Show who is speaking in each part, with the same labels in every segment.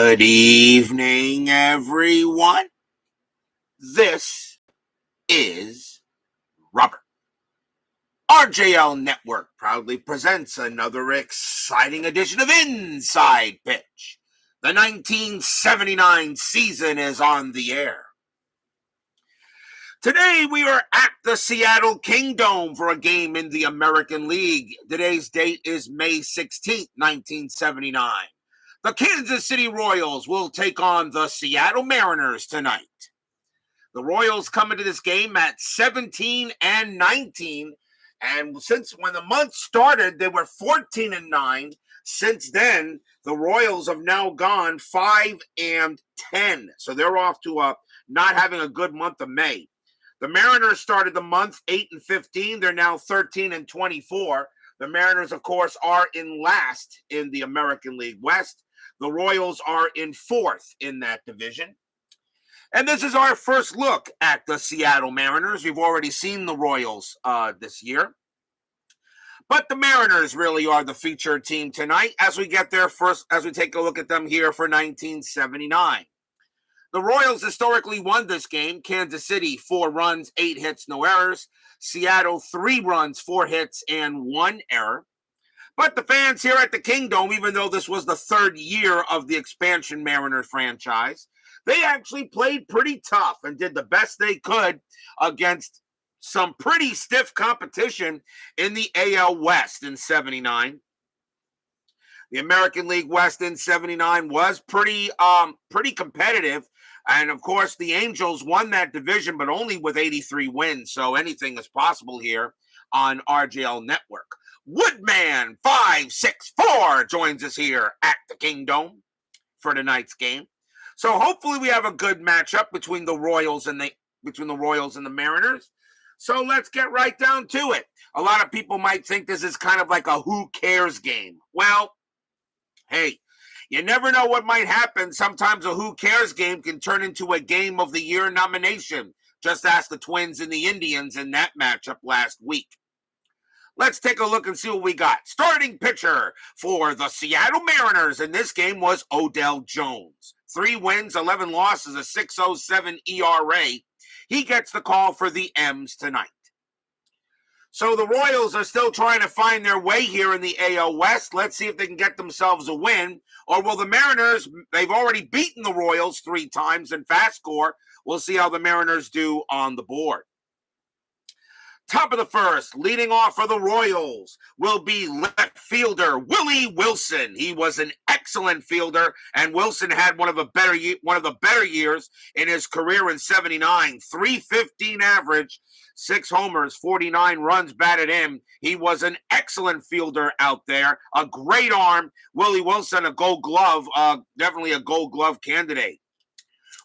Speaker 1: Good evening, everyone. This is Robert. RJL Network proudly presents another exciting edition of Inside Pitch. The 1979 season is on the air. Today we are at the Seattle Kingdome for a game in the American League. Today's date is May 16th, 1979. The Kansas City Royals will take on the Seattle Mariners tonight. The Royals come into this game at 17-19, and since when the month started, they were 14-9. Since then, the Royals have now gone 5-10, so they're off to not having a good month of May. The Mariners started the month 8-15. They're now 13-24. The Mariners, of course, are in last in the American League West. The Royals are in fourth in that division. And this is our first look at the Seattle Mariners. We've already seen the Royals this year. But the Mariners really are the featured team tonight as we get there first, as we take a look at them here for 1979. The Royals historically won this game. Kansas City, 4 runs, 8 hits, no errors. Seattle, 3 runs, 4 hits, and 1 error. But the fans here at the Kingdome, even though this was the third year of the expansion Mariners franchise, they actually played pretty tough and did the best they could against some pretty stiff competition in the AL West in 79. The American League West in 79 was pretty competitive. And, of course, the Angels won that division, but only with 83 wins. So anything is possible here on RJL Network. Woodman 564 joins us here at the Kingdome for tonight's game. So hopefully we have a good matchup between the Royals and the Mariners. So let's get right down to it. A lot of people might think this is kind of like a who cares game. Well, hey, you never know what might happen. Sometimes a who cares game can turn into a game of the year nomination. Just ask the Twins and the Indians in that matchup last week. Let's take a look and see what we got. Starting pitcher for the Seattle Mariners in this game was Odell Jones. 3 wins, 11 losses, a 6.07 ERA. He gets the call for the M's tonight. So the Royals are still trying to find their way here in the AL West. Let's see if they can get themselves a win. Or will the Mariners, they've already beaten the Royals 3 times in FastScore. We'll see how the Mariners do on the board. Top of the first, leading off for the Royals will be left fielder Willie Wilson. He was an excellent fielder, and Wilson had one of the better years in his career in 79. 315 average, 6 homers, 49 runs batted in. He was an excellent fielder out there. A great arm. Willie Wilson, a Gold Glove, definitely a Gold Glove candidate.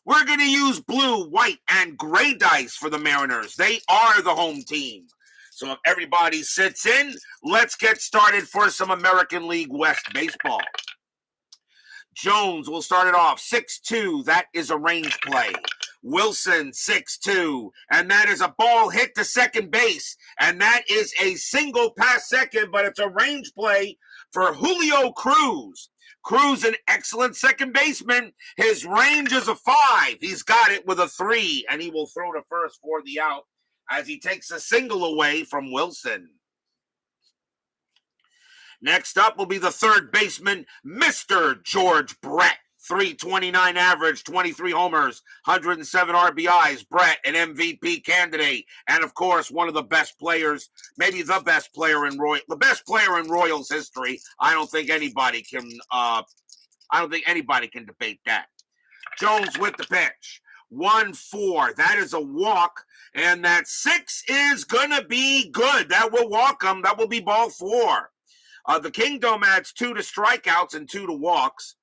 Speaker 1: We're going to use blue, white, and gray dice for the Mariners. They are the home team. So if everybody sits in, let's get started for some American League West baseball. Jones will start it off 6-2. That is a range play. Wilson 6-2. And that is a ball hit to second base. And that is a single past second, but it's a range play for Julio Cruz. Cruz, an excellent second baseman. His range is a 5. He's got it with a 3, and he will throw to first for the out as he takes a single away from Wilson. Next up will be the third baseman, Mr. George Brett. 329 average, 23 homers, 107 RBIs. Brett, an MVP candidate, and of course, one of the best players, maybe the best player in Royals history. I don't think anybody can debate that. Jones with the pitch. 1-4. That is a walk, and that 6 is gonna be good. That will walk him. That will be ball 4. The Kingdome adds 2 to strikeouts and 2 to walks.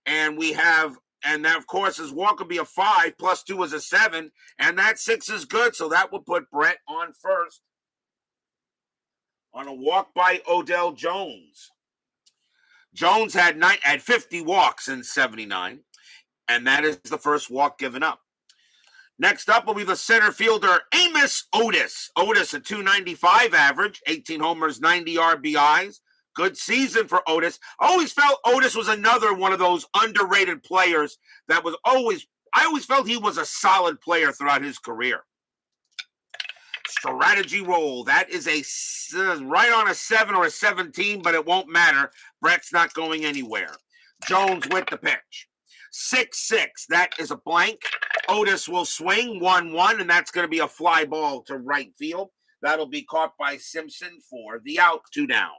Speaker 1: And that, of course, his walk will be a 5, plus 2 is a 7, and that 6 is good, so that will put Brett on first on a walk by Odell Jones. Jones had 50 walks in 79, and that is the first walk given up. Next up will be the center fielder, Amos Otis. Otis, a 295 average, 18 homers, 90 RBIs. Good season for Otis. I always felt Otis was another one of those underrated players that was always, I always felt he was a solid player throughout his career. Strategy roll. That is right on a 7 or a 17, but it won't matter. Brett's not going anywhere. Jones with the pitch. 6-6. That is a blank. Otis will swing 1-1, and that's going to be a fly ball to right field. That'll be caught by Simpson for the out. 2 down.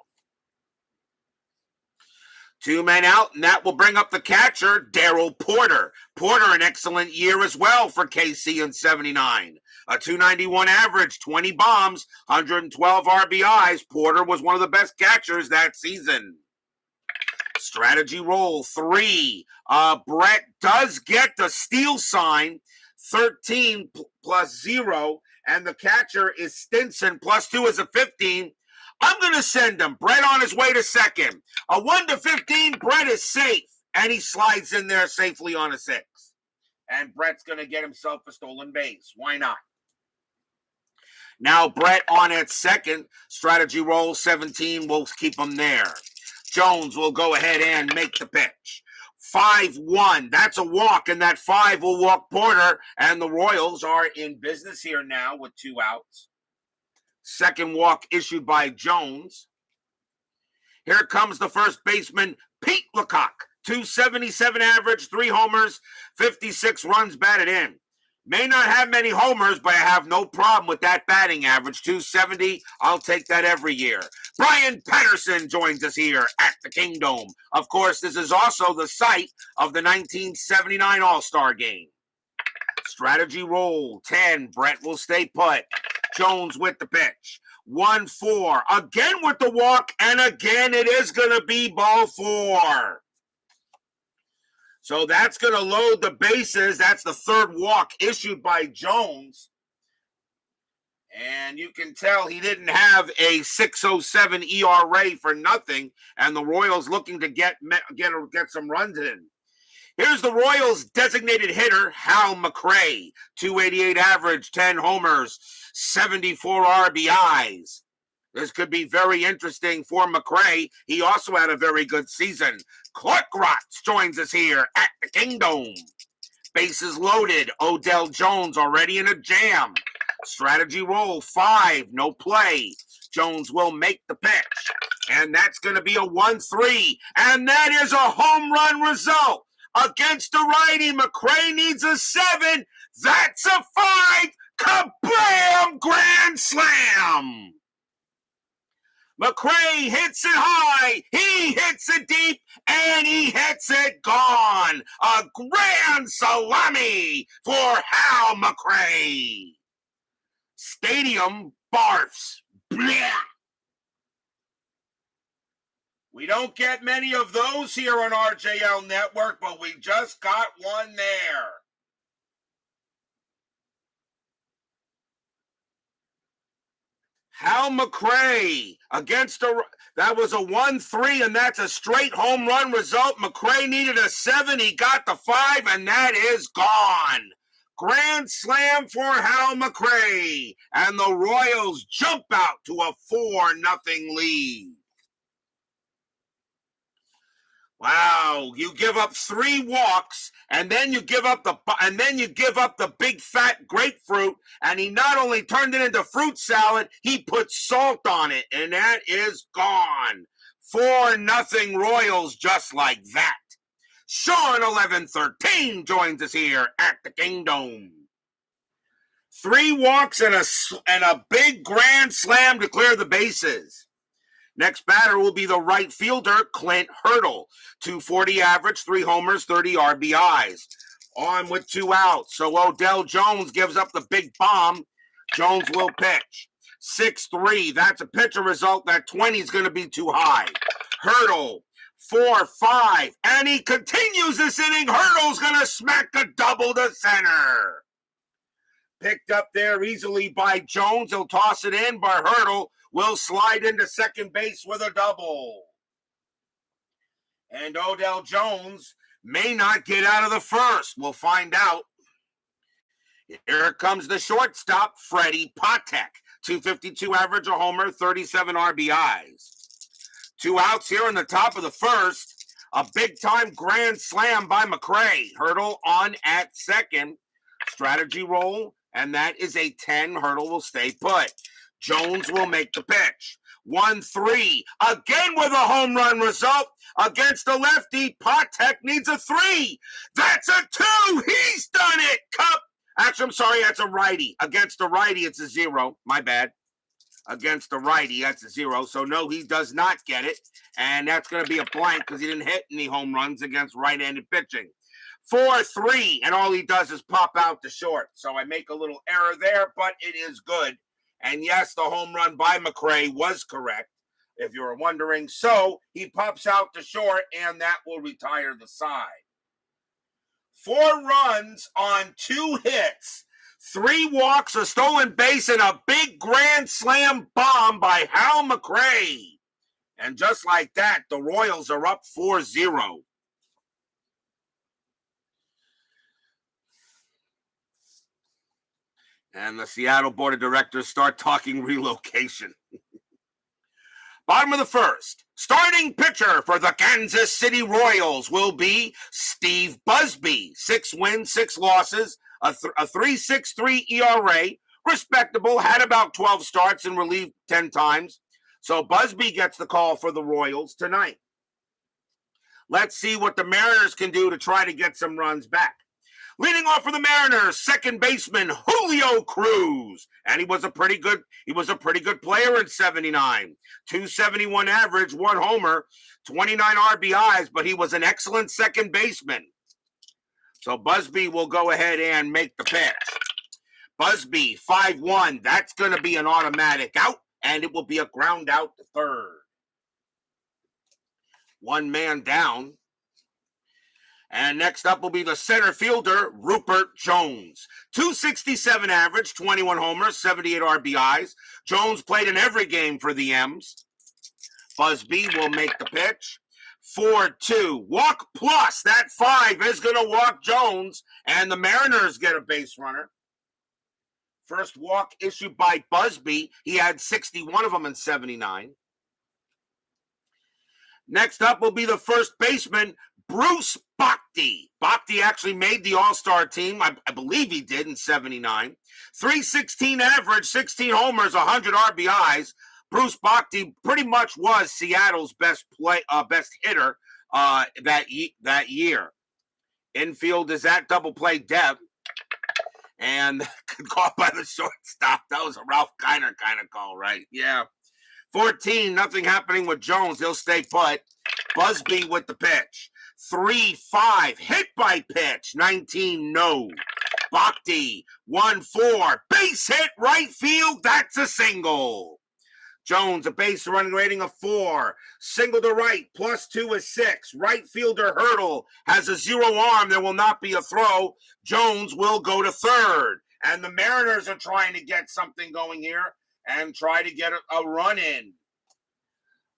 Speaker 1: 2 men out, and that will bring up the catcher, Darryl Porter. Porter, an excellent year as well for KC in 79. A 291 average, 20 bombs, 112 RBIs. Porter was one of the best catchers that season. Strategy roll 3. Brett does get the steal sign, 13 plus 0, and the catcher is Stinson, plus 2 is a 15. I'm going to send him. Brett on his way to second. A 1-15, Brett is safe, and he slides in there safely on a 6. And Brett's going to get himself a stolen base. Why not? Now Brett on at second. Strategy roll 17. We'll keep him there. Jones will go ahead and make the pitch. 5-1. That's a walk, and that 5 will walk Porter. And the Royals are in business here now with 2 outs. Second walk issued by Jones. Here comes the first baseman, Pete Lecoq. 277 average, 3 homers, 56 runs batted in. May not have many homers, but I have no problem with that batting average. 270, I'll take that every year. Brian Patterson joins us here at the Kingdome. Of course, this is also the site of the 1979 All-Star Game. Strategy roll 10. Brett will stay put. Jones with the pitch. 1-4. Again with the walk, and again it is going to be ball 4. So that's going to load the bases. That's the third walk issued by Jones. And you can tell he didn't have a 6.07 ERA for nothing, and the Royals looking to get some runs in. Here's the Royals' designated hitter, Hal McRae. 288 average, 10 homers, 74 RBIs. This could be very interesting for McRae. He also had a very good season. Clark Rotz joins us here at the Kingdome. Bases loaded. Odell Jones already in a jam. Strategy roll 5, no play. Jones will make the pitch. And that's going to be a 1-3. And that is a home run result. Against the righty, McRae needs a 7. That's a 5. Kablam! Grand slam! McRae hits it high, he hits it deep, and he hits it gone. A grand salami for Hal McRae. Stadium barfs. Blah. We don't get many of those here on RJL Network, but we just got one there. Hal McRae against that was a 1-3, and that's a straight home run result. McRae needed a 7. He got the 5, and that is gone. Grand slam for Hal McRae, and the Royals jump out to a 4-0 lead. Wow, you give up 3 walks, and then you give up the big fat grapefruit, and he not only turned it into fruit salad, he put salt on it, and that is gone. 4-0 Royals just like that. Sean 1113 joins us here at the Kingdome. 3 walks and a big grand slam to clear the bases. Next batter will be the right fielder, Clint Hurdle. 240 average, 3 homers, 30 RBIs. On with 2 outs. So Odell Jones gives up the big bomb. Jones will pitch. 6-3. That's a pitcher result. That 20 is going to be too high. Hurdle, 4-5. And he continues this inning. Hurdle's going to smack a double to center. Picked up there easily by Jones. He'll toss it in, but Hurdle will slide into second base with a double. And Odell Jones may not get out of the first. We'll find out. Here comes the shortstop, Freddie Patek. 252 average, a homer, 37 RBIs. 2 outs here in the top of the first. A big-time grand slam by McRae. Hurdle on at second. Strategy roll, and that is a 10. Hurdle will stay put. Jones will make the pitch. 1-3. Again with a home run result against the lefty. Patek needs a 3. That's a 2. He's done it. Cup. Actually, I'm sorry. That's a righty. Against the righty, it's a 0. My bad. Against the righty, that's a 0. So, no, he does not get it. And that's going to be a blank because he didn't hit any home runs against right-handed pitching. 4-3, and all he does is pop out to short. So I make a little error there, but it is good. And yes, the home run by McRae was correct, if you were wondering. So he pops out to short, and that will retire the side. 4 runs on 2 hits, 3 walks, a stolen base, and a big grand slam bomb by Hal McRae. And just like that, the Royals are up 4-0. And the Seattle Board of Directors start talking relocation. Bottom of the first. Starting pitcher for the Kansas City Royals will be Steve Busby. 6 wins, 6 losses, a 3.63 ERA. Respectable, had about 12 starts and relieved 10 times. So Busby gets the call for the Royals tonight. Let's see what the Mariners can do to try to get some runs back. Leading off for the Mariners, second baseman Julio Cruz, and he was a pretty good player in '79. 271 average, 1 homer, 29 RBIs, but he was an excellent second baseman. So Busby will go ahead and make the pitch. Busby 5-1. That's going to be an automatic out, and it will be a ground out to third. 1 man down. And next up will be the center fielder, Rupert Jones. 267 average, 21 homers, 78 RBIs. Jones played in every game for the M's. Busby will make the pitch. 4-2. Walk plus. That 5 is going to walk Jones. And the Mariners get a base runner. First walk issued by Busby. He had 61 of them in '79. Next up will be the first baseman, Bruce Bhakti. Bhakti actually made the All-Star team. I believe he did in '79. 316 average, 16 homers, 100 RBIs. Bruce Bhakti pretty much was Seattle's best hitter that year. Infield is at double play depth. And caught by the shortstop. That was a Ralph Kiner kind of call, right? Yeah. 14, nothing happening with Jones. He'll stay put. Busby with the pitch. 3-5, hit by pitch. 19, no. Bhakti, 1-4, base hit right field. That's a single. Jones, a base running rating of 4. Single to right, +2 is 6. Right fielder Hurdle has a 0 arm. There will not be a throw. Jones will go to third. And the Mariners are trying to get something going here and try to get a run in.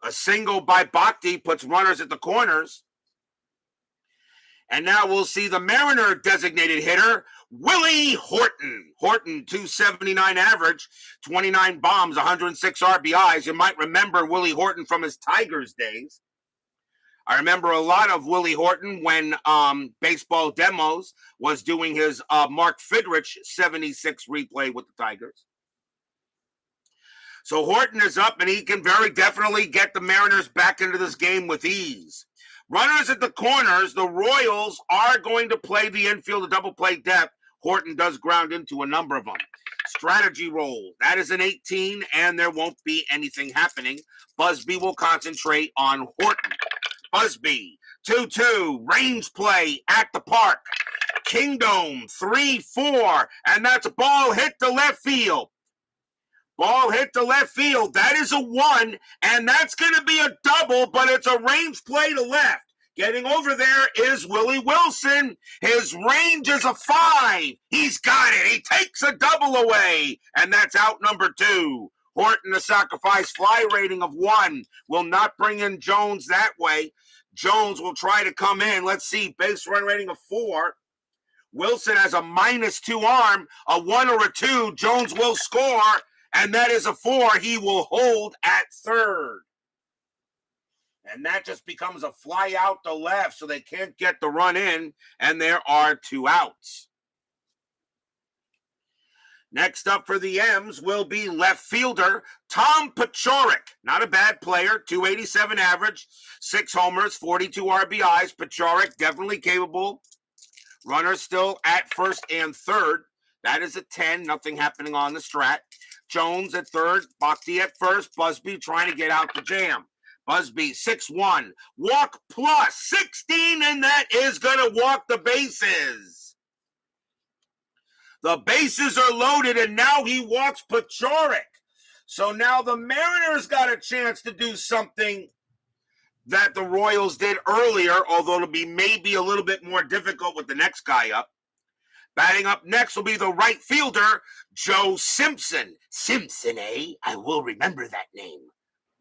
Speaker 1: A single by Bhakti puts runners at the corners. And now we'll see the Mariner designated hitter, Willie Horton. Horton, 279 average, 29 bombs, 106 RBIs. You might remember Willie Horton from his Tigers days. I remember a lot of Willie Horton when Baseball Demos was doing his Mark Fidrich 76 replay with the Tigers. So Horton is up, and he can very definitely get the Mariners back into this game with ease. Runners at the corners, the Royals are going to play the infield, a double play depth. Horton does ground into a number of them. Strategy roll, that is an 18, and there won't be anything happening. Busby will concentrate on Horton. Busby, 2-2, range play at the park. Kingdome, 3-4, and that's a ball hit to left field. Ball hit to left field. That is a 1, and that's going to be a double, but it's a range play to left. Getting over there is Willie Wilson. His range is a 5. He's got it. He takes a double away, and that's out number 2. Horton, a sacrifice fly rating of 1, will not bring in Jones that way. Jones will try to come in. Let's see, base run rating of 4. Wilson has a -2 arm, a 1 or a 2. Jones will score. And that is a 4. He will hold at third. And that just becomes a fly out to left, so they can't get the run in, and there are 2 outs. Next up for the M's will be left fielder Tom Pachorick. Not a bad player, 287 average, 6 homers, 42 RBIs. Pachorick definitely capable. Runner still at first and third. That is a 10, nothing happening on the strat. Jones at third, Bhakti at first, Busby trying to get out the jam. Busby, 6-1, walk plus 16, and that is going to walk the bases. The bases are loaded, and now he walks Pachorick. So now the Mariners got a chance to do something that the Royals did earlier, although it'll be maybe a little bit more difficult with the next guy up. Batting up next will be the right fielder, Joe Simpson. Simpson, eh? I will remember that name,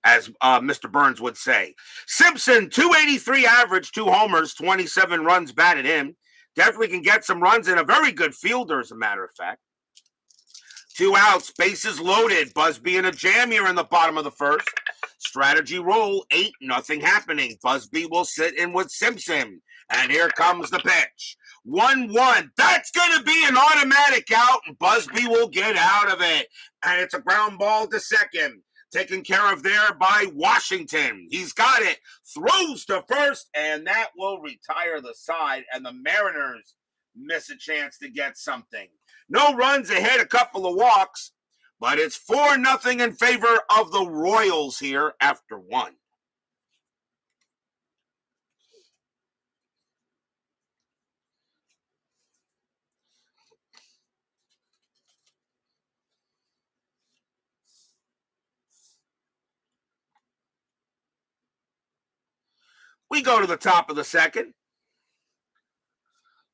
Speaker 1: as Mr. Burns would say. Simpson, 283 average, 2 homers, 27 runs batted in. Definitely can get some runs in. A very good fielder, as a matter of fact. 2 outs, bases loaded. Busby in a jam here in the bottom of the first. Strategy roll, 8, nothing happening. Busby will sit in with Simpson. And here comes the pitch. 1-1. That's going to be an automatic out, and Busby will get out of it. And it's a ground ball to second. Taken care of there by Washington. He's got it. Throws to first, and that will retire the side. And the Mariners miss a chance to get something. No runs ahead, a couple of walks. But it's 4-0 in favor of the Royals here after 1. We go to the top of the second.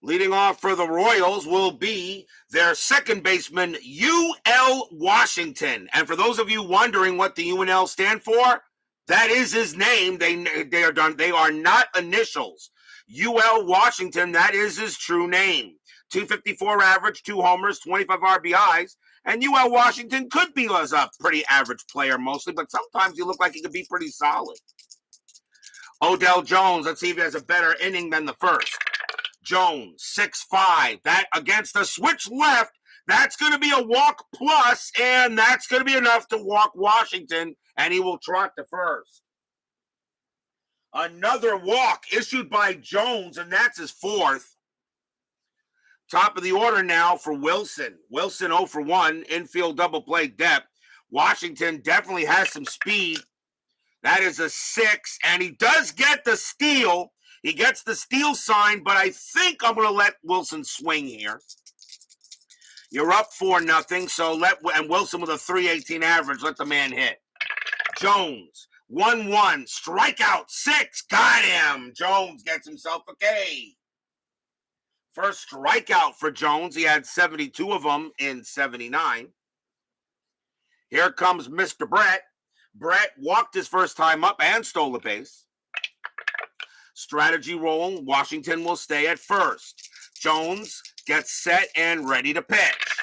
Speaker 1: Leading off for the Royals will be their second baseman, U.L. Washington. And for those of you wondering what the UNL stand for, that is his name. They are not initials. U.L. Washington, that is his true name. 254 average, 2 homers, 25 RBIs. And U.L. Washington could be as a pretty average player mostly, but sometimes he look like he could be pretty solid. Odell Jones, let's see if he has a better inning than the first. Jones, 6-5. That against the switch left, that's going to be a walk plus, and that's going to be enough to walk Washington, and he will trot to first. Another walk issued by Jones, and that's his 4th. Top of the order now for Wilson. Wilson 0 for 1, infield double play depth. Washington definitely has some speed. That is a 6, and he does get the steal. He gets the steal sign, but I think I'm going to let Wilson swing here. You're up 4-0, so and Wilson with a 318 average, let the man hit. Jones, 1-1, strikeout, 6, got him. Jones gets himself a K. First strikeout for Jones. He had 72 of them in 79. Here comes Mr. Brett. Brett walked his first time up and stole a base. Strategy roll. Washington will stay at first. Jones gets set and ready to pitch.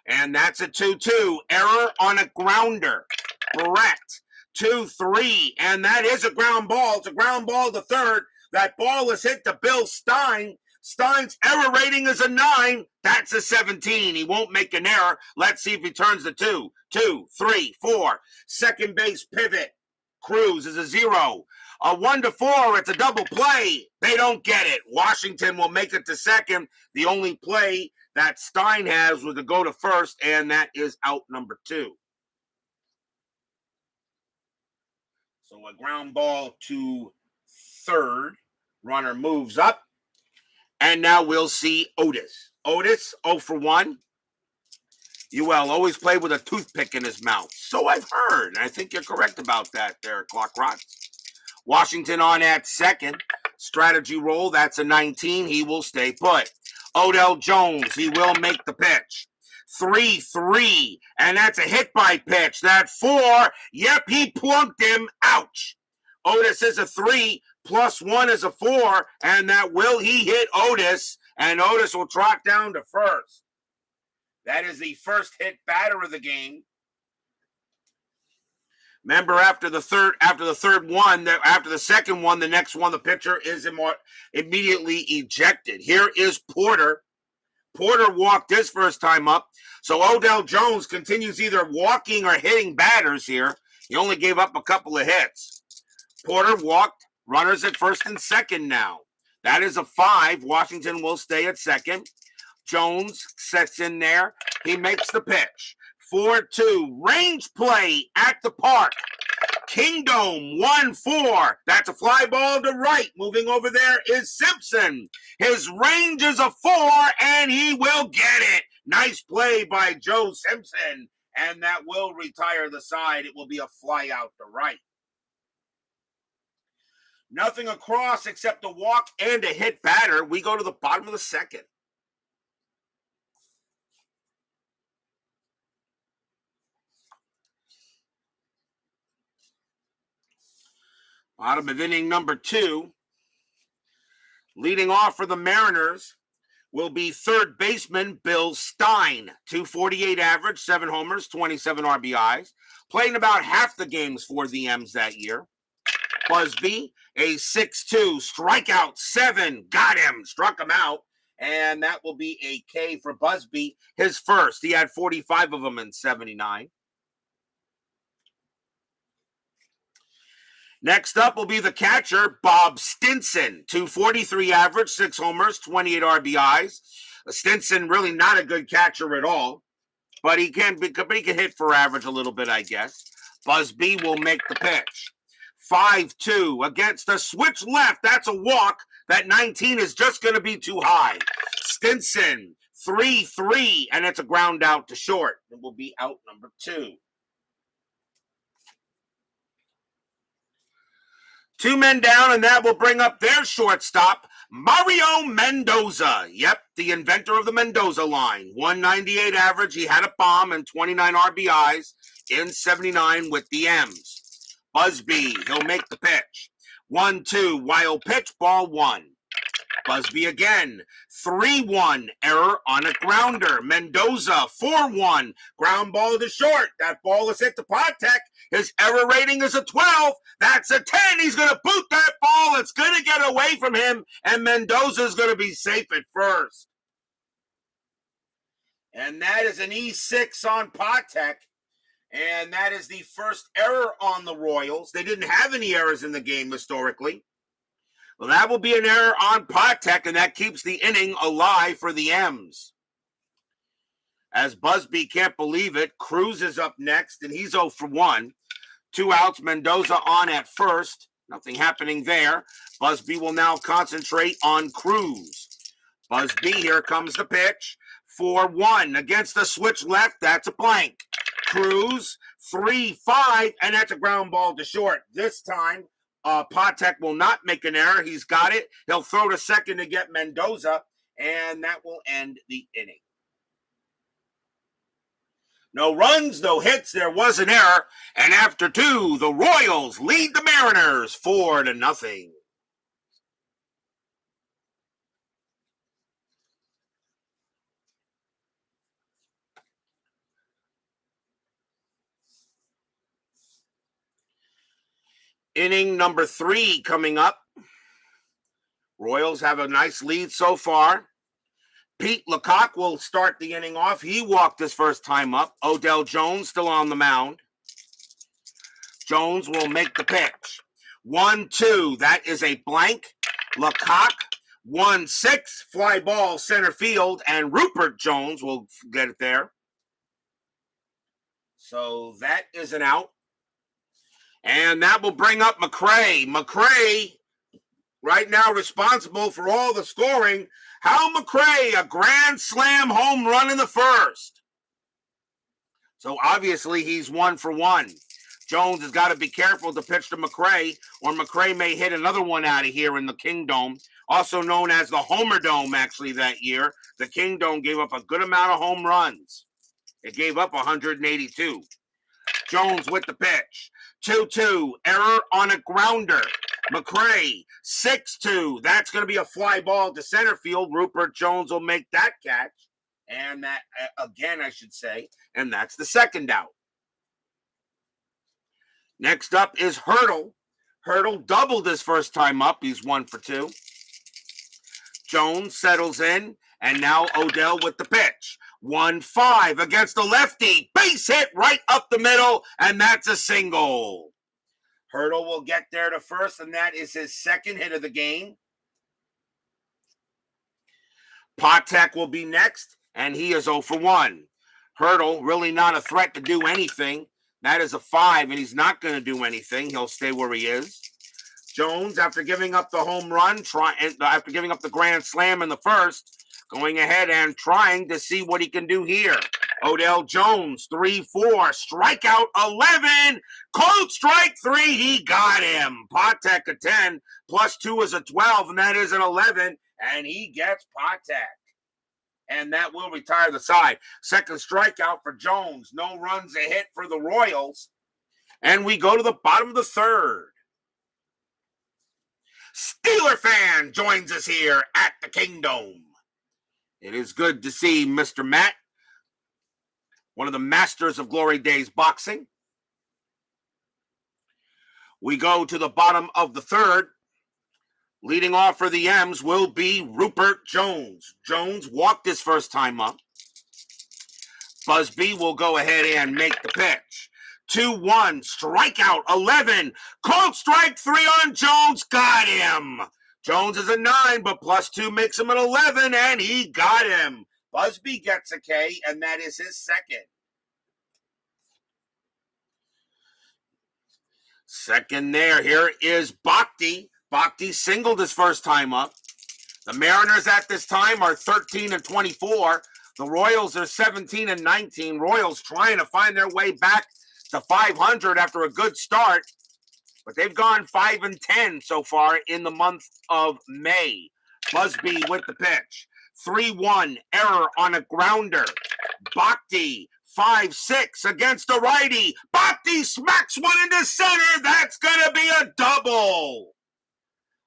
Speaker 1: And that's a 2-2. Error on a grounder. Brett, 2-3. And that is a ground ball. It's a ground ball to third. That ball is hit to Bill Stein. Stein's error rating is a 9. That's a 17. He won't make an error. Let's see if he turns the 2. 2, 3, 4. Second base pivot. Cruz is a 0. A 1-4. It's a double play. They don't get it. Washington will make it to second. The only play that Stein has was to go to first, and that is out number 2. So a ground ball to third. Runner moves up. And now we'll see Otis. Otis, 0 for 1. UL always played with a toothpick in his mouth. So I've heard. And I think you're correct about that there, Clock Rock. Washington on at second. Strategy roll, that's a 19. He will stay put. Odell Jones, he will make the pitch. 3-3. And that's a hit by pitch. That 4. Yep, he plunked him. Ouch. Otis is a 3. +1 is a 4, and that will he hit Otis, and Otis will trot down to first. That is the first hit batter of the game. Remember, after the second one, the next one, the pitcher is immediately ejected. Here is Porter. Porter walked his first time up. So Odell Jones continues either walking or hitting batters here. He only gave up a couple of hits. Porter walked. Runners at first and second now. That is a 5. Washington will stay at second. Jones sets in there. He makes the pitch. 4-2. Range play at the park. Kingdome 1-4. That's a fly ball to right. Moving over there is Simpson. His range is a 4, and he will get it. Nice play by Joe Simpson, and that will retire the side. It will be a fly out to right. Nothing across except a walk and a hit batter. We go to the bottom of the second. Bottom of inning number 2. Leading off for the Mariners will be third baseman Bill Stein. 248 average, 7 homers, 27 RBIs. Playing about half the games for the M's that year. Busby, a 6-2, strikeout 7. Got him, struck him out. And that will be a K for Busby, his first. He had 45 of them in 79. Next up will be the catcher, Bob Stinson. 243 average, 6 homers, 28 RBIs. Stinson really not a good catcher at all, but he can hit for average a little bit, I guess. Busby will make the pitch. 5-2 against a switch left. That's a walk. That 19 is just going to be too high. Stinson, 3-3, and it's a ground out to short. It will be out number 2. 2 men down, and that will bring up their shortstop, Mario Mendoza. Yep, the inventor of the Mendoza line. 198 average. He had a bomb and 29 RBIs in 79 with the M's. Busby, he'll make the pitch. 1-2, wild pitch, ball 1. Busby again. 3-1, error on a grounder. Mendoza, 4-1, ground ball to short. That ball is hit to Patek. His error rating is a 12. That's a 10. He's going to boot that ball. It's going to get away from him, and Mendoza is going to be safe at first. And that is an E6 on Patek. And that is the first error on the Royals. They didn't have any errors in the game historically. Well, that will be an error on Patek, and that keeps the inning alive for the M's. As Busby can't believe it, Cruz is up next, and he's 0 for 1. 2 outs, Mendoza on at first. Nothing happening there. Busby will now concentrate on Cruz. Busby, here comes the pitch. 4-1 against the switch left. That's a blank. Cruz, 3-5, and that's a ground ball to short. This time, Patek will not make an error. He's got it. He'll throw to second to get Mendoza, and that will end the inning. No runs, no hits. There was an error. And after 2, the Royals lead the Mariners 4-0. Inning number 3 coming up. Royals have a nice lead so far. Pete Lecoq will start the inning off. He walked his first time up. Odell Jones still on the mound. Jones will make the pitch. 1-2. That is a blank. Lecoq. 1-6. Fly ball center field. And Rupert Jones will get it there. So that is an out. And that will bring up McRae. McRae, right now responsible for all the scoring. Hal McRae, a grand slam home run in the first. So obviously he's 1 for 1. Jones has got to be careful to pitch to McRae, or McRae may hit another one out of here in the Kingdome, also known as the Homer Dome actually that year. The Kingdome gave up a good amount of home runs. It gave up 182. Jones with the pitch. 2-2, error on a grounder. McRae, 6-2. That's going to be a fly ball to center field. Rupert Jones will make that catch. And that, again, I should say, and that's the second out. Next up is Hurdle. Hurdle doubled his first time up. He's 1 for 2. Jones settles in, and now Odell with the pitch. 1-5 against the lefty. Base hit right up the middle, and that's a single. Hurdle will get there to first, and that is his second hit of the game. Patek will be next, and he is 0 for 1. Hurdle really not a threat to do anything. That is a 5, and he's not going to do anything. He'll stay where he is. Jones, after giving up the home run, after giving up the grand slam in the first, going ahead and trying to see what he can do here. Odell Jones, 3-4, strikeout 11, cold strike 3, he got him. Patek a 10, plus 2 is a 12, and that is an 11, and he gets Patek. And that will retire the side. Second strikeout for Jones, no runs a hit for the Royals. And we go to the bottom of the third. Steeler fan joins us here at the Kingdome. It is good to see Mr. Matt, one of the masters of Glory Days boxing. We go to the bottom of the third. Leading off for the M's will be Rupert Jones. Jones walked his first time up. Busby will go ahead and make the pitch. 2-1, strikeout 11, cold strike 3 on Jones, got him. Jones is a 9, but plus 2 makes him an 11, and he got him. Busby gets a K, and that is his second. Second there, here is Bhakti. Bhakti singled his first time up. The Mariners at this time are 13-24. The Royals are 17-19. Royals trying to find their way back to 500 after a good start, but they've gone 5-10 so far in the month of May. Busby with the pitch. 3-1, error on a grounder. Bhakti, 5-6 against a righty. Bhakti smacks one into center. That's going to be a double.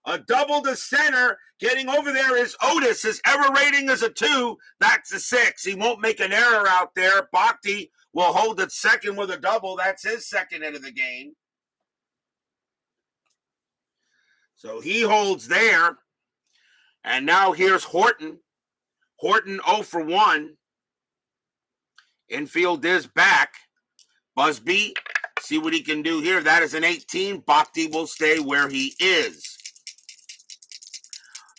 Speaker 1: A double to center. Getting over there is Otis. His error rating is a 2. That's a 6. He won't make an error out there. Bhakti will hold it second with a double. That's his second hit of the game. So he holds there. And now here's Horton. Horton 0 for 1. Infield is back. Busby, see what he can do here. That is an 18. Bhakti will stay where he is.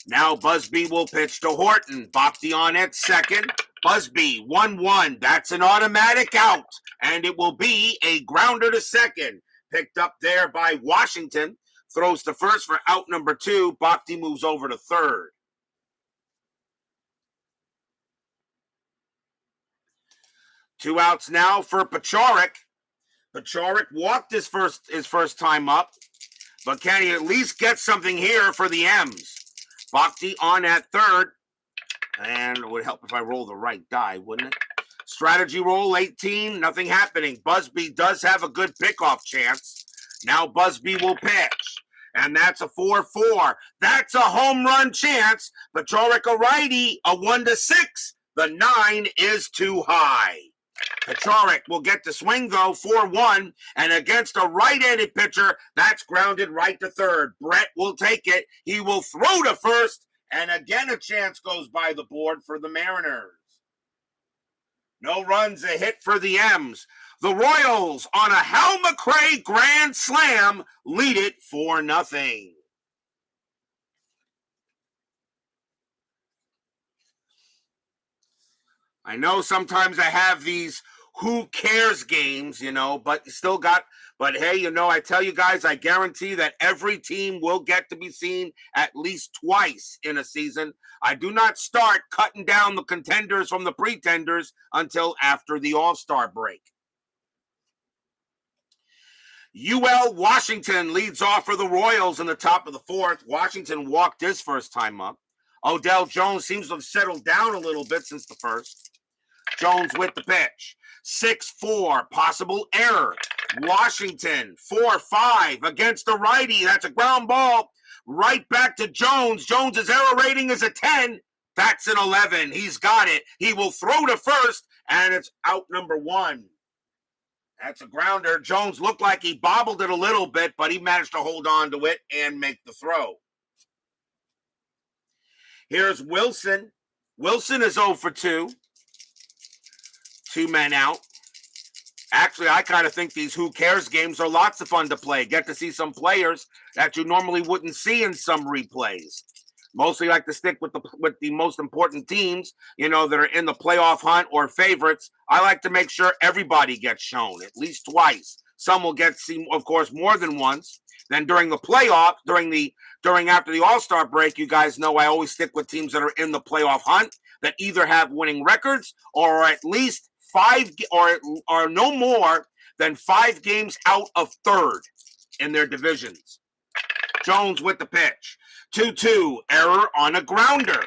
Speaker 1: Now Busby will pitch to Horton. Bhakti on at second. Busby, 1-1. That's an automatic out. And it will be a grounder to second. Picked up there by Washington. Throws to first for out number 2. Bhakti moves over to third. Two outs now for Pachorick. Pachorick walked his first time up. But can he at least get something here for the M's? Bhakti on at third. And it would help if I roll the right die, wouldn't it? Strategy roll 18, nothing happening. Busby does have a good pickoff chance. Now Busby will pitch. And that's a 4-4. That's a home run chance. Pachorick a righty, a 1-6. The 9 is too high. Pachorick will get the swing, though, 4-1. And against a right-handed pitcher, that's grounded right to third. Brett will take it. He will throw to first. And again, a chance goes by the board for the Mariners. No runs, a hit for the M's. The Royals, on a Hal McRae grand slam, lead it 4-0. I know sometimes I have these who cares games, but hey, I tell you guys, I guarantee that every team will get to be seen at least twice in a season. I do not start cutting down the contenders from the pretenders until after the All-Star break. UL Washington leads off for the Royals in the top of the fourth. Washington walked his first time up. Odell Jones seems to have settled down a little bit since the first. Jones with the pitch. 6-4, possible error. Washington, 4-5 against the righty. That's a ground ball right back to Jones. Jones's error rating is a 10. That's an 11. He's got it. He will throw to first, and it's out number 1. That's a grounder. Jones looked like he bobbled it a little bit, but he managed to hold on to it and make the throw. Here's Wilson. Wilson is 0 for 2. 2 men out. Actually, I kind of think these who cares games are lots of fun to play. Get to see some players that you normally wouldn't see in some replays. Mostly like to stick with the most important teams, that are in the playoff hunt or favorites. I like to make sure everybody gets shown at least twice. Some will get seen, of course, more than once. Then during the playoff, after the All-Star break, you guys know I always stick with teams that are in the playoff hunt that either have winning records or at least 5 or no more than 5 games out of third in their divisions. Jones with the pitch. 2-2, error on a grounder.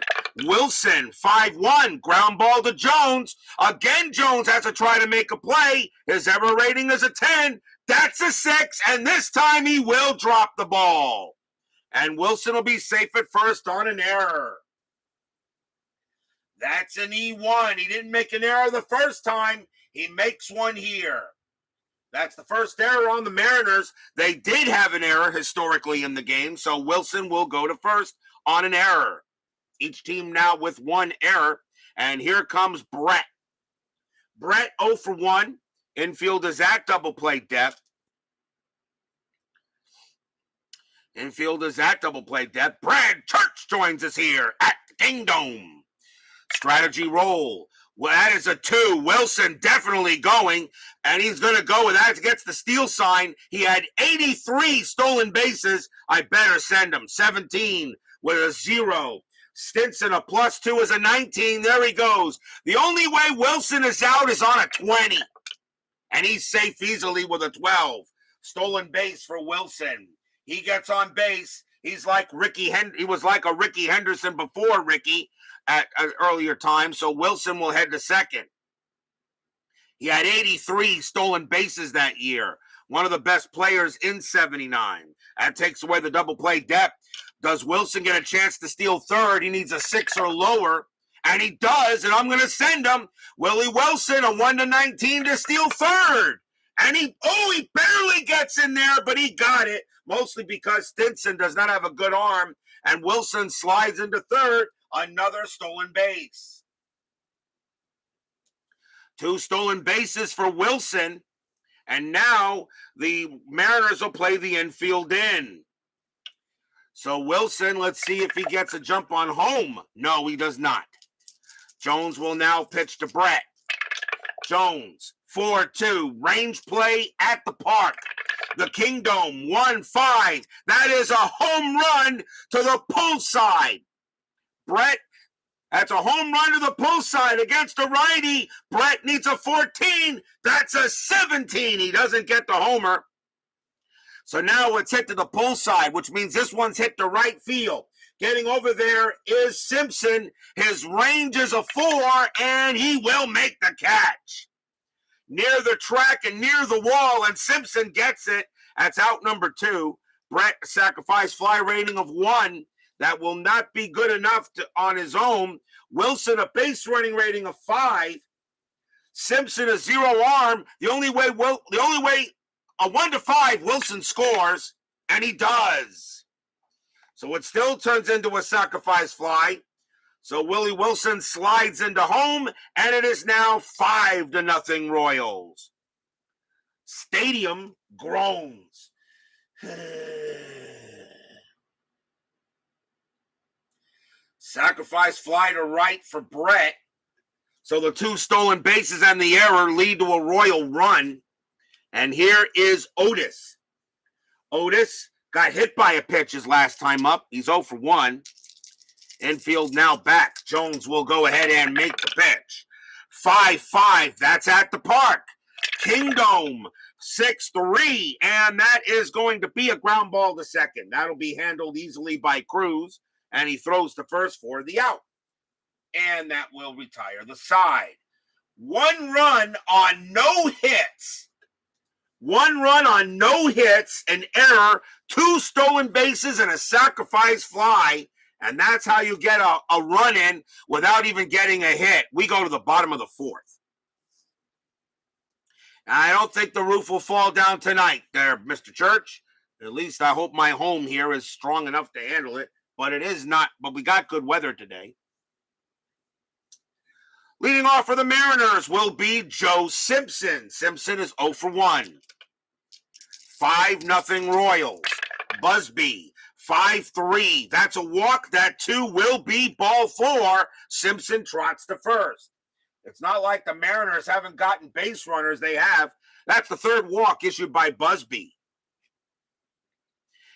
Speaker 1: Wilson, 5-1, ground ball to Jones. Again, Jones has to try to make a play. His error rating is a 10. That's a 6, and this time he will drop the ball. And Wilson will be safe at first on an error. That's an E1. He didn't make an error the first time. He makes one here. That's the first error on the Mariners. They did have an error historically in the game, so Wilson will go to first on an error. Each team now with 1 error, and here comes Brett. Brett 0 for 1. Infield is at double play depth. Brad Church joins us here at Kingdome. Strategy roll. Well, that is a 2. Wilson definitely going, and he's going to go with that. Gets the steal sign. He had 83 stolen bases. I better send him. 17 with a 0. Stinson, a +2 is a 19. There he goes. The only way Wilson is out is on a 20, and he's safe easily with a 12. Stolen base for Wilson. He gets on base. He's like he was like a Ricky Henderson before Ricky at an earlier time, so Wilson will head to second. He had 83 stolen bases that year. One of the best players in 79. That takes away the double play depth. Does Wilson get a chance to steal third? He needs a 6 or lower, and he does, and I'm going to send him. Willie Wilson, a 1-19 to steal third. And he barely gets in there, but he got it, mostly because Stinson does not have a good arm, and Wilson slides into third. Another stolen base. 2 stolen bases for Wilson. And now the Mariners will play the infield in. So Wilson, let's see if he gets a jump on home. No, he does not. Jones will now pitch to Brett. Jones, 4-2. Range play at the park. The Kingdome, 1-5. That is a home run to the pull side. Brett, that's a home run to the pull side against a righty. Brett needs a 14. That's a 17. He doesn't get the homer. So now it's hit to the pull side, which means this one's hit to right field. Getting over there is Simpson. His range is a 4, and he will make the catch. Near the track and near the wall, and Simpson gets it. That's out number 2. Brett, sacrifice fly rating of 1. That will not be good enough on his own. Wilson, a base running rating of 5. Simpson, a 0 arm. The only way a 1-5 Wilson scores, and he does. So it still turns into a sacrifice fly. So Willie Wilson slides into home, and it is now 5-0 Royals. Stadium groans. Sacrifice fly to right for Brett. So the 2 stolen bases and the error lead to a Royal run. And here is Otis. Otis got hit by a pitch his last time up. He's 0 for 1. Infield now back. Jones will go ahead and make the pitch. 5-5. That's at the park. Kingdome, 6-3. And that is going to be a ground ball to second. That'll be handled easily by Cruz. And he throws to first for the out. And that will retire the side. 1 run on no hits. 1 run on no hits, an error, 2 stolen bases, and a sacrifice fly. And that's how you get a run in without even getting a hit. We go to the bottom of the 4th. I don't think the roof will fall down tonight there, Mr. Church. At least I hope my home here is strong enough to handle it, but it is not. But we got good weather today. Leading off for the Mariners will be Joe Simpson. Simpson is 0 for 1. 5-0 Royals. Busby, 5-3. That's a walk. That 2 will be ball 4. Simpson trots to first. It's not like the Mariners haven't gotten base runners. They have. That's the 3rd walk issued by Busby.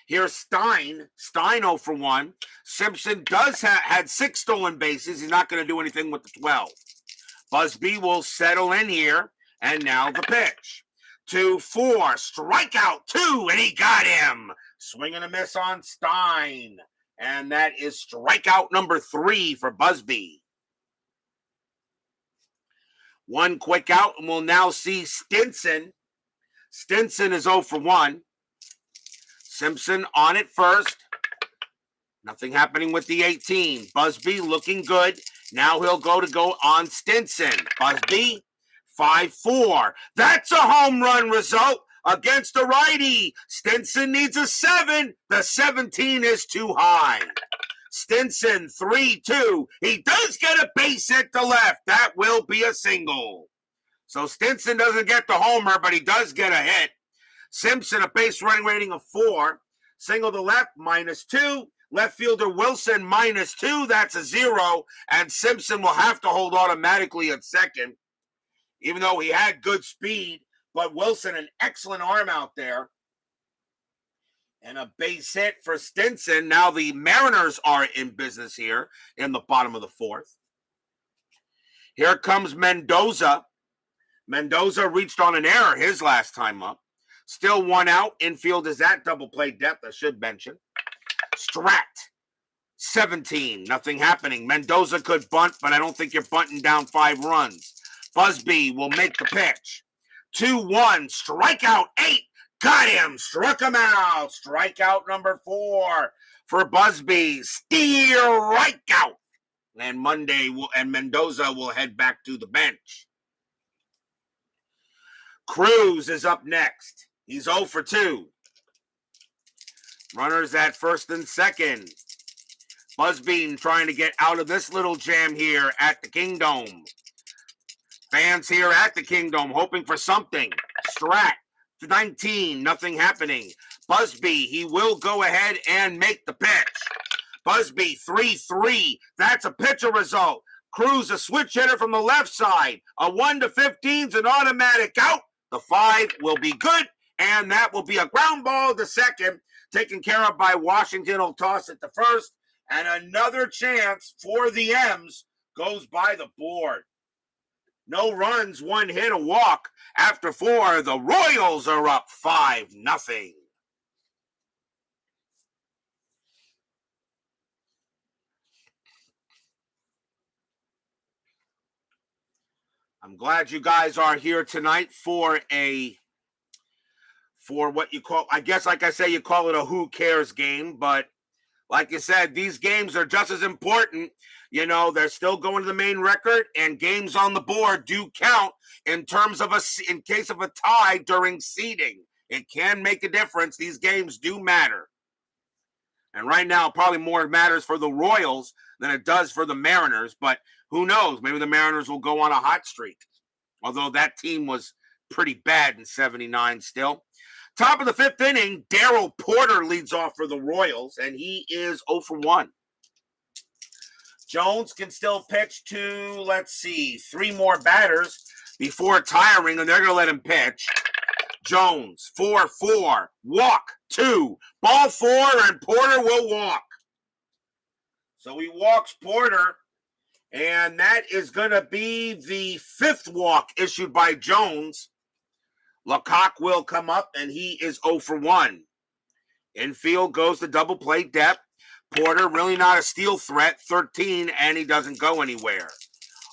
Speaker 1: Here's Stein. Stein 0 for 1. Simpson had 6 stolen bases. He's not going to do anything with the 12. Busby will settle in here. And now the pitch. 2-4. Strikeout 2. And he got him. Swing and a miss on Stein. And that is strikeout number 3 for Busby. 1 quick out, and we'll now see Stinson. Stinson is 0 for 1. Simpson on it first. Nothing happening with the 18. Busby looking good. Now he'll go on Stinson. Busby, 5-4. That's a home run result against a righty. Stinson needs a 7. The 17 is too high. Stinson, 3-2. He does get a base hit to left. That will be a single. So Stinson doesn't get the homer, but he does get a hit. Simpson, a base running rating of 4. Single to left, -2. Left fielder Wilson, -2. That's a 0. And Simpson will have to hold automatically at second, even though he had good speed. But Wilson, an excellent arm out there. And a base hit for Stinson. Now the Mariners are in business here in the bottom of the 4th. Here comes Mendoza. Mendoza reached on an error his last time up. Still 1 out. Infield is at double play depth, I should mention. Strat, 17. Nothing happening. Mendoza could bunt, but I don't think you're bunting down 5 runs. Busby will make the pitch. 2-1. Strikeout 8. Got him. Struck him out. Strikeout number 4 for Busby. Strikeout. And Mendoza will head back to the bench. Cruz is up next. He's 0 for 2. Runners at first and second. Busby trying to get out of this little jam here at the Kingdome. Fans here at the Kingdome hoping for something. Strat, 19, nothing happening. Busby, he will go ahead and make the pitch. Busby, 3-3. That's a pitcher result. Cruz, a switch hitter from the left side. A 1-15's an automatic out. The 5 will be good, and that will be a ground ball to second. Taken care of by Washington. Will toss it to first. And another chance for the M's goes by the board. No runs, 1 hit, a walk. After 4, the Royals are up 5-0. I'm glad you guys are here tonight for what you call, I guess, like I say, you call it a who cares game, but like you said, these games are just as important. You know, they're still going to the main record, and games on the board do count in terms of in case of a tie during seeding. It can make a difference. These games do matter. And right now, probably more matters for the Royals than it does for the Mariners, but who knows? Maybe the Mariners will go on a hot streak, although that team was pretty bad in 79 still. Top of the 5th inning, Darryl Porter leads off for the Royals, and he is 0 for 1. Jones can still pitch to, 3 more batters before tiring, and they're going to let him pitch. Jones, 4-4, walk 2, ball 4, and Porter will walk. So he walks Porter, and that is going to be the 5th walk issued by Jones. Lecoq will come up, and he is 0 for 1. Infield goes to double play depth. Porter really not a steal threat, 13, and he doesn't go anywhere.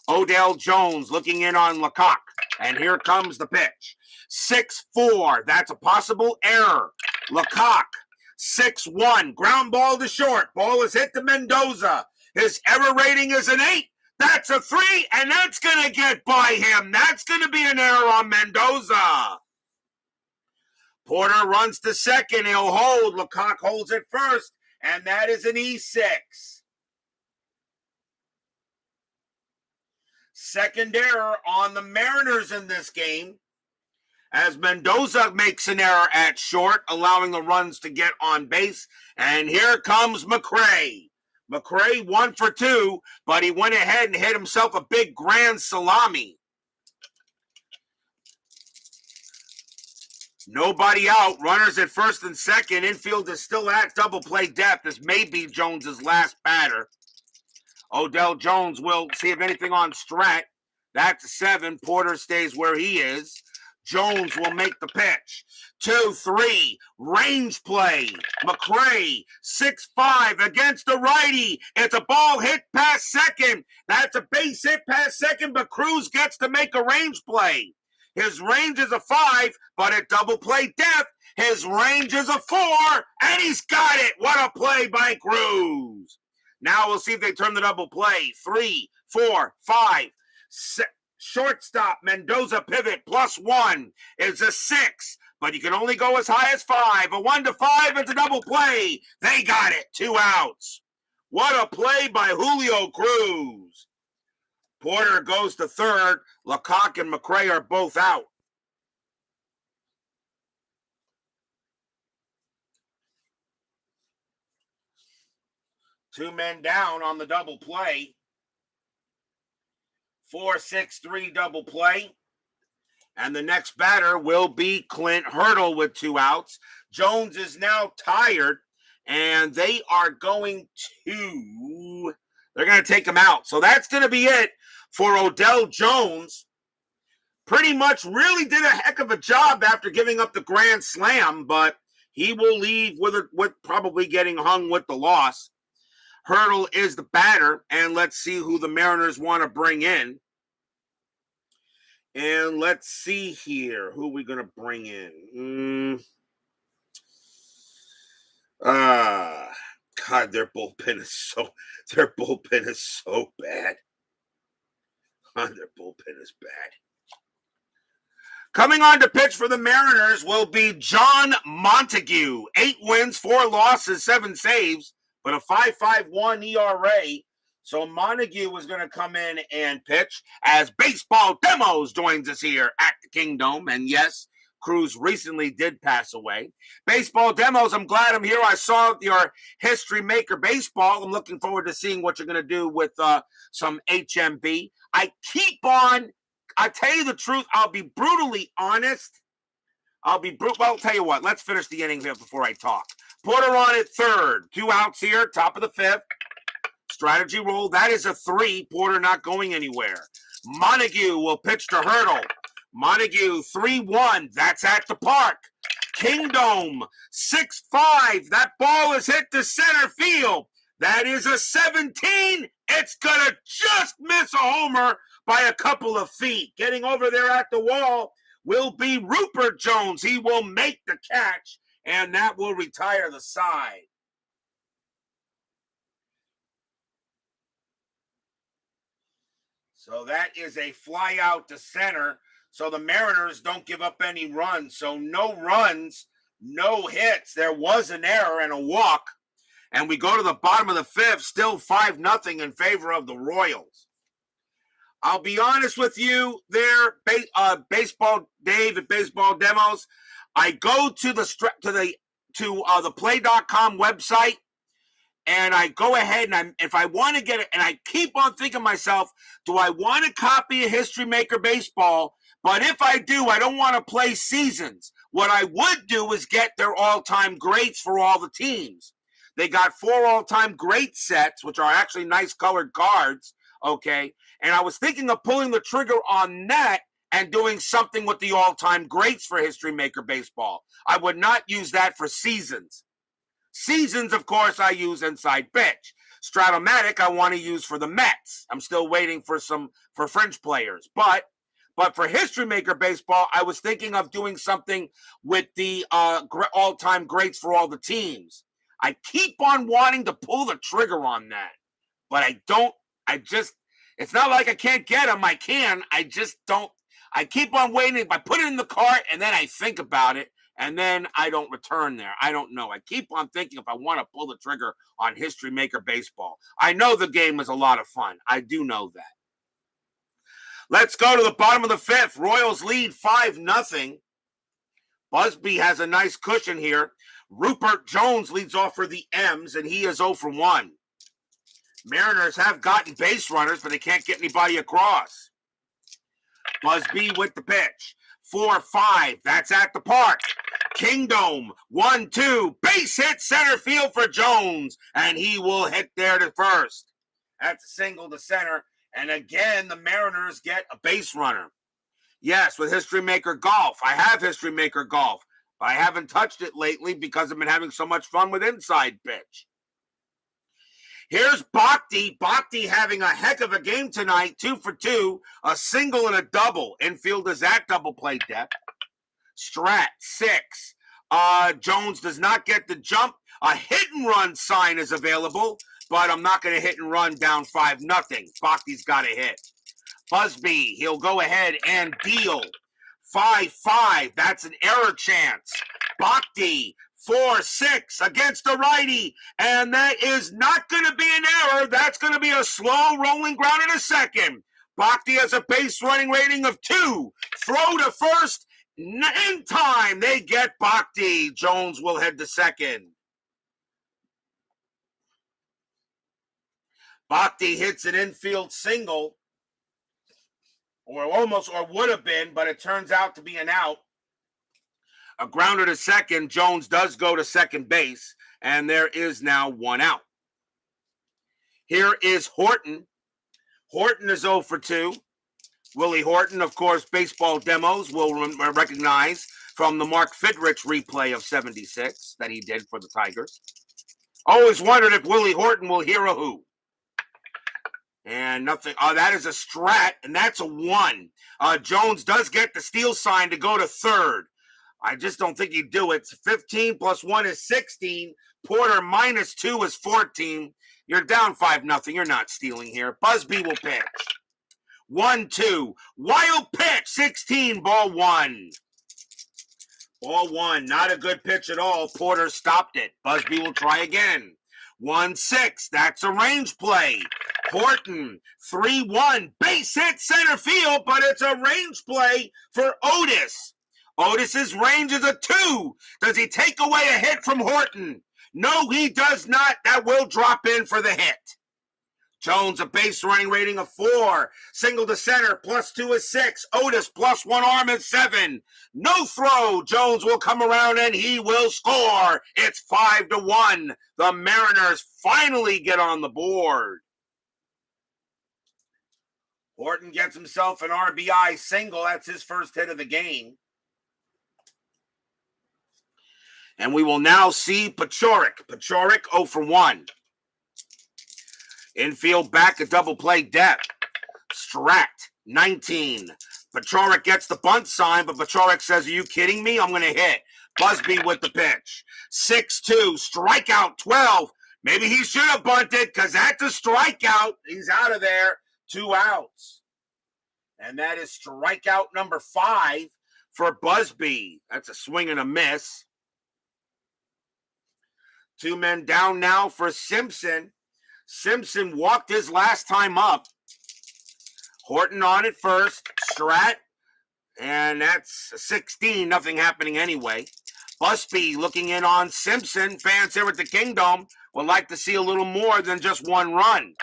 Speaker 1: Odell Jones looking in on Lecoq, and here comes the pitch. 6-4, that's a possible error. Lecoq, 6-1, ground ball to short. Ball is hit to Mendoza. His error rating is an 8. That's a 3, and that's going to get by him. That's going to be an error on Mendoza. Porter runs to second. He'll hold. Lecoq holds it first, and that is an E6. Second error on the Mariners in this game, as Mendoza makes an error at short, allowing the runs to get on base. And here comes McRae. McRae 1 for 2, but he went ahead and hit himself a big grand salami. Nobody out. Runners at first and second. Infield is still at double play depth. This may be Jones's last batter. Odell Jones will see if anything on Strat. That's 7. Porter stays where he is. Jones will make the pitch. 2-3, range play. McRae, 6-5 against the righty. It's a ball hit past second. That's a base hit past second, but Cruz gets to make a range play. His range is a 5, but at double play depth, his range is a 4, and he's got it. What a play by Cruz. Now we'll see if they turn the double play. 3, 4, 5, 6. Shortstop, Mendoza pivot, +1 is a 6, but you can only go as high as 5. A 1 to 5 is a double play. They got it. 2 outs. What a play by Julio Cruz. Porter goes to third. Lecoq and McRae are both out. Two men down on the double play. 4-6-3 double play. And the next batter will be Clint Hurdle with 2 outs. Jones is now tired, and they are going to take him out. So that's going to be it for Odell Jones. Pretty much really did a heck of a job after giving up the grand slam, but he will leave with probably getting hung with the loss. Hurdle is the batter, and let's see who the Mariners want to bring in. And let's see here. Who are we going to bring in? God, their bullpen is so bad. Their bullpen is bad. Coming on to pitch for the Mariners will be John Montague. 8 wins, 4 losses, 7 saves, but a 5.51 ERA. So Montague is going to come in and pitch as Baseball Demos joins us here at the Kingdome. And yes, Cruz recently did pass away. Baseball Demos, I'm glad I'm here. I saw your History Maker Baseball. I'm looking forward to seeing what you're going to do with some HMB. I tell you the truth, I'll be brutally honest. Well, I'll tell you what. Let's finish the inning here before I talk. Porter on at third. 2 outs here, top of the 5th. Strategy roll. That is a 3. Porter not going anywhere. Montague will pitch to Hurdle. Montague 3-1. That's at the park. Kingdome 6-5. That ball is hit to center field. That is a 17. It's going to just miss a homer by a couple of feet. Getting over there at the wall will be Rupert Jones. He will make the catch, and that will retire the side. So that is a fly out to center. So the Mariners don't give up any runs. So no runs, no hits. There was an error and a walk. And we go to the bottom of the 5th, still 5-0 in favor of the Royals. I'll be honest with you there, Baseball Dave at Baseball Demos. I go to the play.com website, and I go ahead and if I want to get it, and I keep on thinking to myself, do I want to copy a History Maker Baseball? But if I do, I don't want to play seasons. What I would do is get their all-time greats for all the teams. They got 4 all-time great sets, which are actually nice colored cards, okay? And I was thinking of pulling the trigger on that and doing something with the all-time greats for History Maker Baseball. I would not use that for seasons. Seasons, of course, I use inside pitch. Stratomatic, I want to use for the Mets. I'm still waiting for French players. But for History Maker Baseball, I was thinking of doing something with the all-time greats for all the teams. I keep on wanting to pull the trigger on that. But I don't. It's not like I can't get them. I can. I just don't. I keep on waiting. I put it in the cart, and then I think about it, and then I don't return there. I don't know. I keep on thinking if I want to pull the trigger on History Maker Baseball. I know the game is a lot of fun. I do know that. Let's go to the bottom of the fifth. Royals lead 5-0. Busby has a nice cushion here. Rupert Jones leads off for the M's, and he is 0 for 1. Mariners have gotten base runners, but they can't get anybody across. Busby with the pitch. 4-5. That's at the park. Kingdome. 1-2. Base hit center field for Jones, and he will hit there to first. That's a single to center. And again, the Mariners get a base runner. Yes, with History Maker Golf. I have History Maker Golf. But I haven't touched it lately because I've been having so much fun with Inside Pitch. Here's Bhakti. Bhakti having a heck of a game tonight. 2 for 2. A single and a double. Infield is at double play depth. Strat, 6. Jones does not get the jump. A hit and run sign is available, but I'm not going to hit and run down 5-0. Bhakti's got a hit. Busby, he'll go ahead and deal. 5-5. That's an error chance. Bhakti, 4-6 against the righty. And that is not going to be an error. That's going to be a slow rolling ground in a second. Bhakti has a base running rating of 2. Throw to first. In time, they get Bhakti. Jones will head to second. Bhakti hits an infield single, or would have been, but it turns out to be an out. A grounder to second. Jones does go to second base, and there is now 1 out. Here is Horton. Horton is 0 for 2. Willie Horton, of course, baseball demos will recognize from the Mark Fidrich replay of 76 that he did for the Tigers. Always wondered if Willie Horton will hear a who. And nothing. That is a strat, and that's a 1. Jones does get the steal sign to go to third. I just don't think he'd do it. 15 plus 1 is 16. Porter minus 2 is 14. You're down 5-0. You're not stealing here. Busby will pitch. 1-2. Wild pitch. 16. Ball 1. Ball 1. Not a good pitch at all. Porter stopped it. Busby will try again. 1-6. That's a range play. Horton, 3-1. Base hit center field, but it's a range play for Otis. Otis's range is a 2. Does he take away a hit from Horton? No, he does not. That will drop in for the hit. Jones, a base running rating of 4. Single to center, plus 2 is 6. Otis, plus 1 arm is 7. No throw. Jones will come around and he will score. It's 5-1. The Mariners finally get on the board. Horton gets himself an RBI single. That's his first hit of the game. And we will now see Pachorick. Pachorick 0 for 1. Infield back at double play depth. Strat, 19. Pachorick gets the bunt sign, but Pachorick says, are you kidding me? I'm going to hit. Busby with the pitch. 6-2, strikeout 12. Maybe he should have bunted because that's a strikeout. He's out of there. 2 outs. And that is strikeout number 5 for Busby. That's a swing and a miss. 2 men down now for Simpson. Simpson walked his last time up. Horton on it first. Strat. And that's 16. Nothing happening anyway. Busby looking in on Simpson. Fans here at the Kingdome would like to see a little more than just 1 run.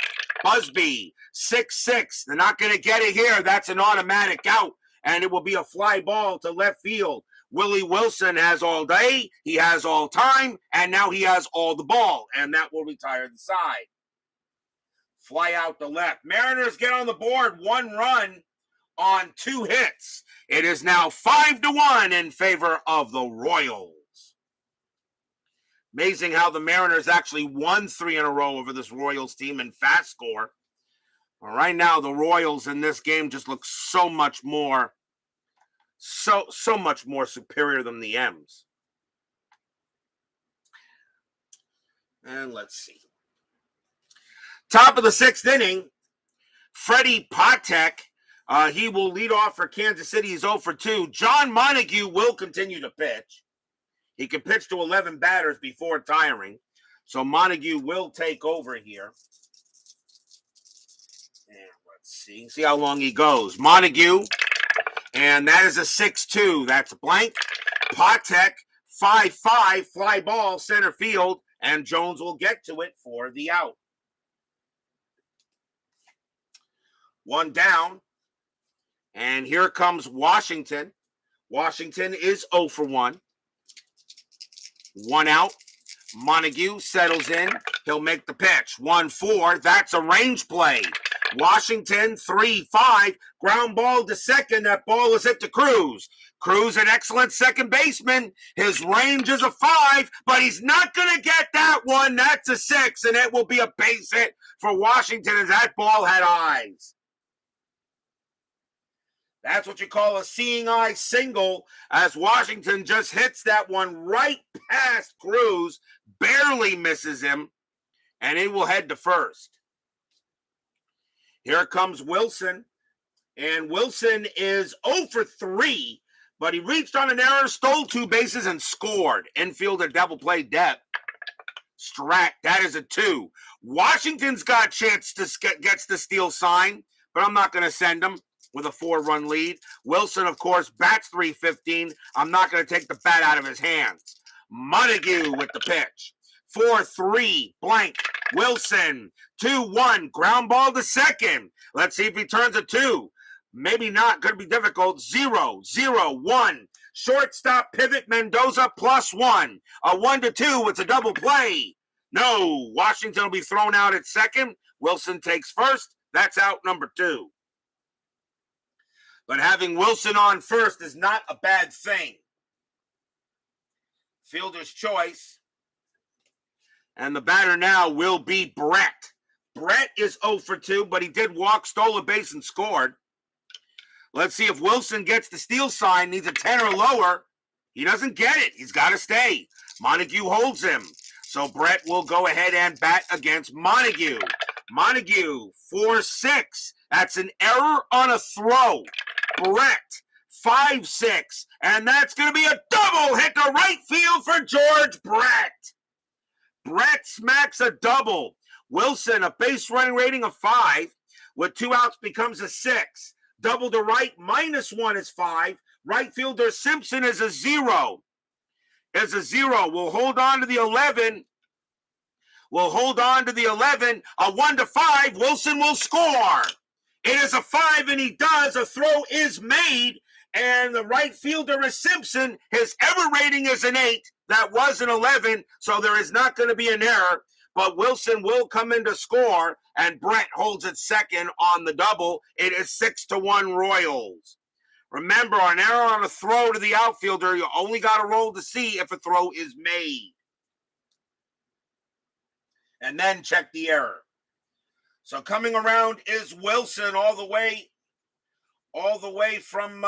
Speaker 1: Busby, 6-6. They're not going to get it here. That's an automatic out. And it will be a fly ball to left field. Willie Wilson has all day. He has all time. And now he has all the ball. And that will retire the side. Fly out the left. Mariners get on the board. 1 run on 2 hits. It is now 5-1 in favor of the Royals. Amazing how the Mariners actually won 3 in a row over this Royals team in FastScore. Well, right now, the Royals in this game just look so much more superior than the M's. And let's see. Top of the 6th inning. Freddie Patek, he will lead off for Kansas City. He's 0 for 2. John Montague will continue to pitch. He can pitch to 11 batters before tiring. So Montague will take over here. And let's see how long he goes. Montague, and that is a 6-2. That's blank. Patek, 5-5, fly ball, center field, and Jones will get to it for the out. One down, and here comes Washington. Washington is 0 for 1. One out. Montague settles in. He'll make the pitch. 1-4. That's a range play. Washington, 3-5. Ground ball to second. That ball is hit to Cruz. Cruz, an excellent second baseman. His range is a 5, but he's not going to get that one. That's a 6, and it will be a base hit for Washington as that ball had eyes. That's what you call a seeing eye single, as Washington just hits that one right past Cruz, barely misses him, and he will head to first. Here comes Wilson, and Wilson is 0 for 3, but he reached on an error, stole 2 bases, and scored. Infielder double play depth. Strat, that is a 2. Washington's got a chance to gets the steal sign, but I'm not going to send him with a 4-run lead. Wilson, of course, bats .315. I'm not going to take the bat out of his hands. Montague with the pitch. 4-3, blank. Wilson, 2-1, ground ball to second. Let's see if he turns a 2. Maybe not, could be difficult. 0-0-1. Shortstop pivot, Mendoza +1. A 1-2, it's a double play. No, Washington will be thrown out at second. Wilson takes first. That's out number 2. But having Wilson on first is not a bad thing. Fielder's choice. And the batter now will be Brett. Brett is 0 for 2, but he did walk, stole a base, and scored. Let's see if Wilson gets the steal sign, needs a 10 or lower. He doesn't get it. He's got to stay. Montague holds him. So Brett will go ahead and bat against Montague. Montague, 4-6. That's an error on a throw. Brett, 5-6. And that's going to be a double hit to right field for George Brett. Brett smacks a double. Wilson, a base running rating of 5. With 2 outs becomes a 6. Double to right, -1 is 5. Right fielder Simpson is a 0. Is a 0. We'll hold on to the 11. We'll hold on to the 11. A 1-5. Wilson will score. It is a 5, and he does. A throw is made, and the right fielder is Simpson. His ever rating is an 8. That was an 11, so there is not going to be an error. But Wilson will come in to score, and Brett holds it second on the double. It is 6-1 Royals. Remember, an error on a throw to the outfielder, you only got to roll to see if a throw is made. And then check the error. So coming around is Wilson all the way from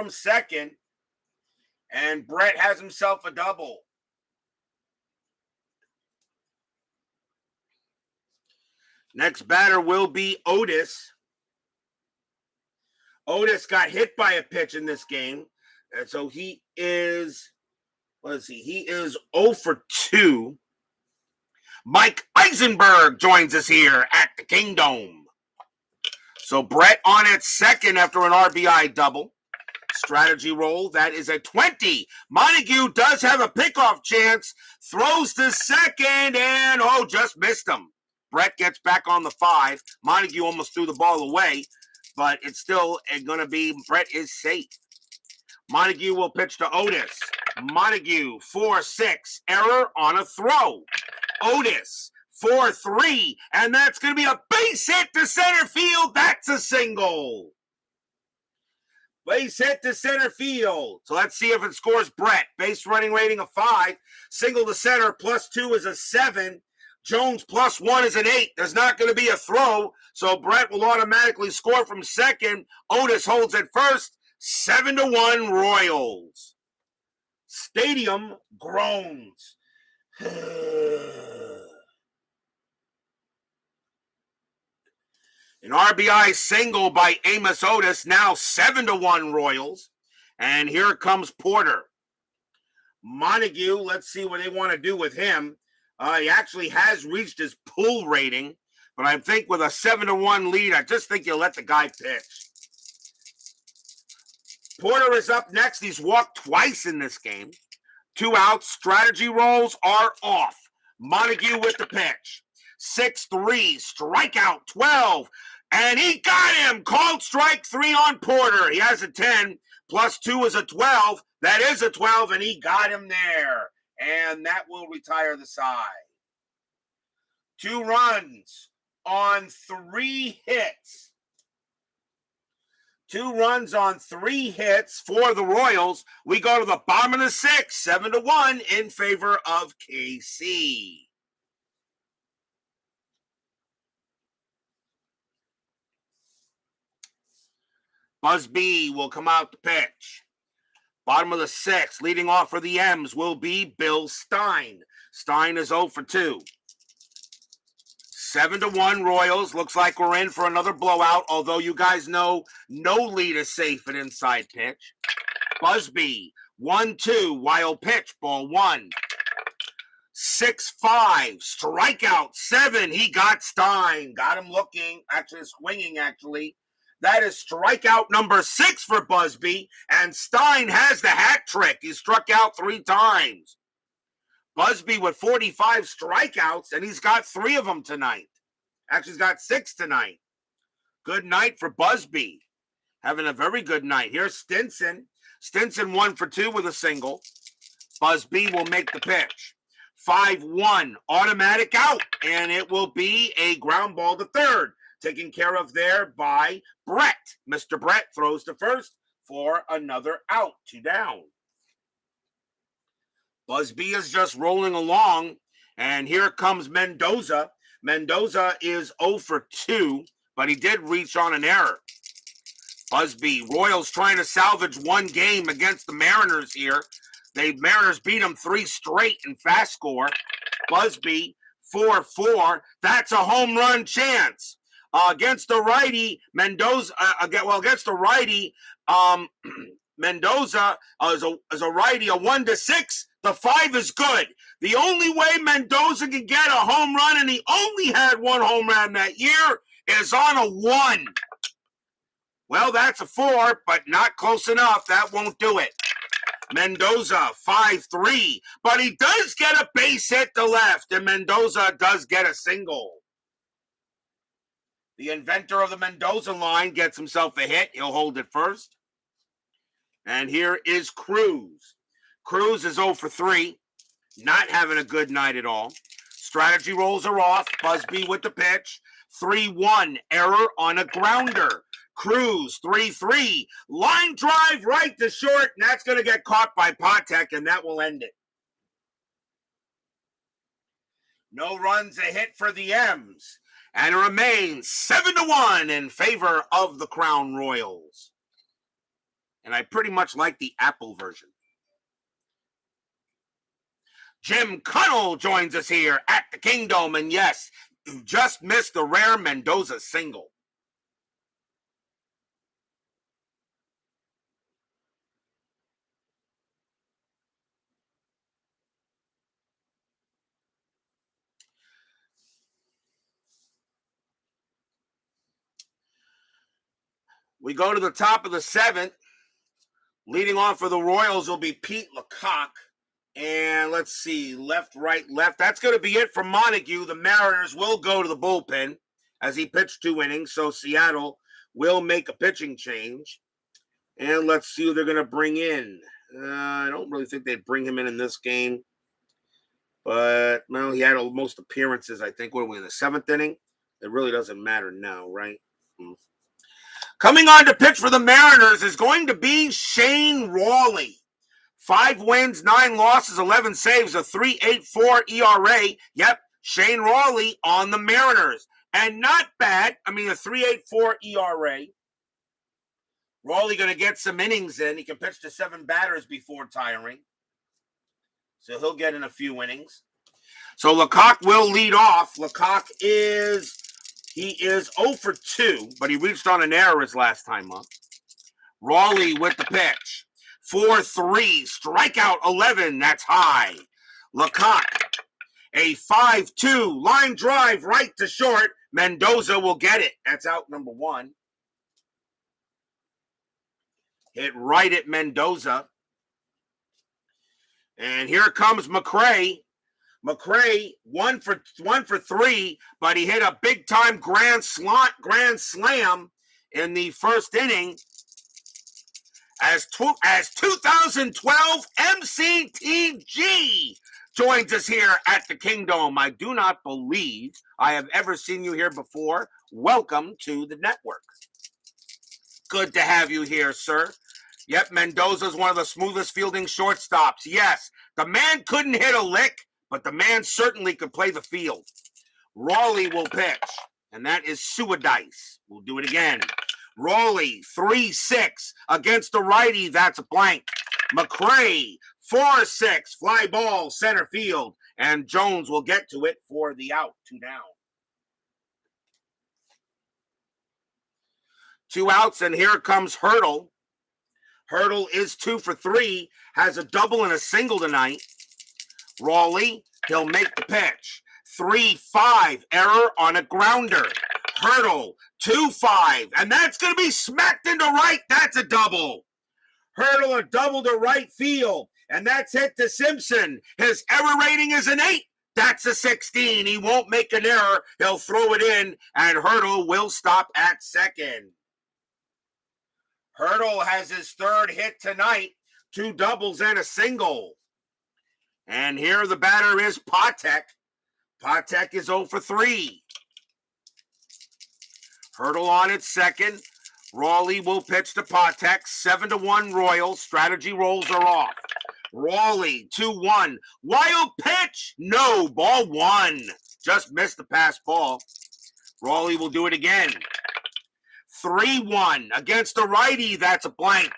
Speaker 1: second, and Brett has himself a double. Next batter will be Otis. Otis got hit by a pitch in this game, and so he is 0 for 2. Mike Eisenberg joins us here at the Kingdome. So Brett on at second after an RBI double. Strategy roll, that is a 20. Montague does have a pickoff chance, throws to second, and just missed him. Brett gets back on the 5. Montague almost threw the ball away, but it's still going to be, Brett is safe. Montague will pitch to Otis. Montague, 4-6, error on a throw. Otis, 4-3, and that's going to be a base hit to center field. That's a single. Base hit to center field. So let's see if it scores Brett. Base running rating of 5. Single to center, +2 is a 7. Jones +1 is an 8. There's not going to be a throw, so Brett will automatically score from second. Otis holds it first. 7-1 Royals. Stadium groans. An RBI single by Amos Otis, now 7-1 Royals. And here comes Porter. Montague, let's see what they want to do with him. He actually has reached his pull rating, but I think with a 7-1 lead, I just think you'll let the guy pitch. Porter is up next. He's walked twice in this game. 2 outs. Strategy rolls are off. Montague with the pitch. 6-3, strikeout 12, and he got him. Called strike 3 on Porter. He has a 10, plus 2 is a 12. That is a 12, and he got him there. And that will retire the side. 2 runs on 3 hits. 2 runs on 3 hits for the Royals. We go to the bottom of the 6th, 7-1 in favor of KC. Busby will come out to pitch. Bottom of the 6th, leading off for the M's will be Bill Stein. Stein is 0 for 2. 7-1 Royals. Looks like we're in for another blowout, although you guys know no lead is safe at inside pitch. Busby, 1-2, wild pitch, ball 1. 6-5, strikeout 7. He got Stein. Got him looking, actually swinging, actually. That is strikeout number 6 for Busby, and Stein has the hat trick. He struck out 3 times. Busby with 45 strikeouts, and he's got 3 of them tonight. Actually, he's got 6 tonight. Good night for Busby. Having a very good night. Here's Stinson. Stinson 1 for 2 with a single. Busby will make the pitch. 5-1, automatic out, and it will be a ground ball to third. Taken care of there by Brett. Mr. Brett throws to first for another out. 2 down. Busby is just rolling along, and here comes Mendoza. Mendoza is 0 for 2, but he did reach on an error. Busby, Royals trying to salvage 1 game against the Mariners here. The Mariners beat them 3 straight in FastScore. Busby, 4-4. That's a home run chance. Against the righty, Mendoza, against the righty, Mendoza is a righty, a 1-6. The 5 is good. The only way Mendoza can get a home run, and he only had 1 home run that year, is on a 1. Well, that's a 4, but not close enough. That won't do it. Mendoza, 5-3, but he does get a base hit to left, and Mendoza does get a single. The inventor of the Mendoza line gets himself a hit. He'll hold it first. And here is Cruz. Cruz is 0 for 3. Not having a good night at all. Strategy rolls are off. Busby with the pitch. 3-1. Error on a grounder. Cruz, 3-3. Line drive right to short. And that's going to get caught by Patek, and that will end it. No runs, a hit for the M's. And it remains 7-1 in favor of the Crown Royals. And I pretty much like the Apple version. Jim Cunnell joins us here at the Kingdome. And yes, you just missed the rare Mendoza single. We go to the top of the 7th. Leading off for the Royals will be Pete Lecoq. And let's see, left, right, left. That's going to be it for Montague. The Mariners will go to the bullpen as he pitched 2 innings. So Seattle will make a pitching change. And let's see who they're going to bring in. I don't really think they'd bring him in this game. But, well, he had most appearances, I think. What are we in the 7th inning? It really doesn't matter now, right? Coming on to pitch for the Mariners is going to be Shane Rawley. 5 wins, 9 losses, 11 saves, a 3.84 ERA. Yep, Shane Rawley on the Mariners. And not bad. I mean, a 3.84 ERA. Rawley going to get some innings in. He can pitch to 7 batters before tiring. So he'll get in a few innings. So Lecoq will lead off. Lecoq is He is 0 for 2, but he reached on an error his last time up. Rawley with the pitch. 4-3, strikeout 11, that's high. Lecoq, a 5-2, line drive right to short. Mendoza will get it. That's out number 1. Hit right at Mendoza. And here comes McRae. McRae, 1 for 3, but he hit a big-time grand slam in the first inning as 2012 MCTG joins us here at the Kingdome. I do not believe I have ever seen you here before. Welcome to the network. Good to have you here, sir. Yep, Mendoza's one of the smoothest fielding shortstops. Yes, the man couldn't hit a lick, but the man certainly could play the field. Rawley will pitch, and that is Suadice. We'll do it again. Rawley, 3-6 against the righty. That's a blank. McRae, 4-6, fly ball, center field, and Jones will get to it for the out. 2 down. 2 outs, and here comes Hurdle. Hurdle is 2 for 3, has a double and a single tonight. Rawley, he'll make the pitch. 3-5, error on a grounder. Hurdle, 2-5, and that's going to be smacked into right. That's a double. Hurdle a double to right field, and that's hit to Simpson. His error rating is an 8. That's a 16. He won't make an error. He'll throw it in, and Hurdle will stop at second. Hurdle has his third hit tonight, 2 doubles and a single. And here the batter is Patek. Patek is 0 for 3. Hurdle on at second. Rawley will pitch to Patek. 7-1 Royals. Strategy rolls are off. Rawley, 2-1. Wild pitch. No, ball 1. Just missed the pass ball. Rawley will do it again. 3-1 against the righty. That's a blank.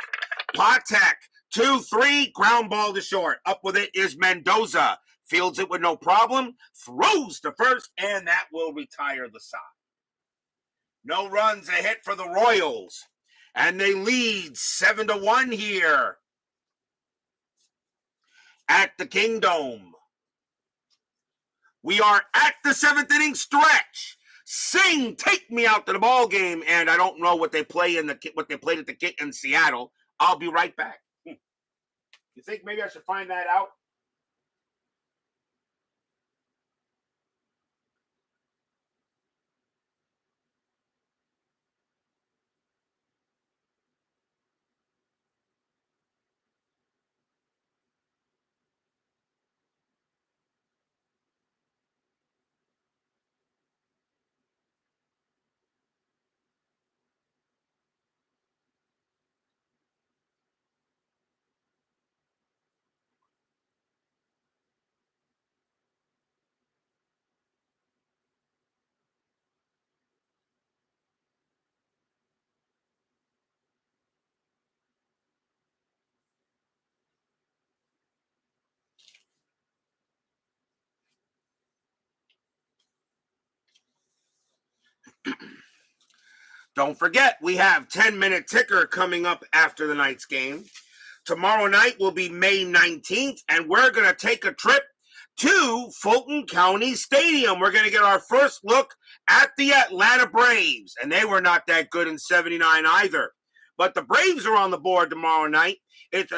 Speaker 1: Patek, 2-3. Ground ball to short. Up with it is Mendoza. Fields it with no problem. Throws to first, and that will retire the side. No runs, a hit for the Royals. And they lead 7-1 here at the Kingdome. We are at the 7th inning stretch. Sing, take me out to the ball game. And I don't know what they play what they played at in Seattle. I'll be right back. You think maybe I should find that out? Don't forget, we have 10-minute ticker coming up after the night's game. Tomorrow night will be May 19th, and we're going to take a trip to Fulton County Stadium. We're going to get our first look at the Atlanta Braves, and they were not that good in 79 either. But the Braves are on the board tomorrow night. It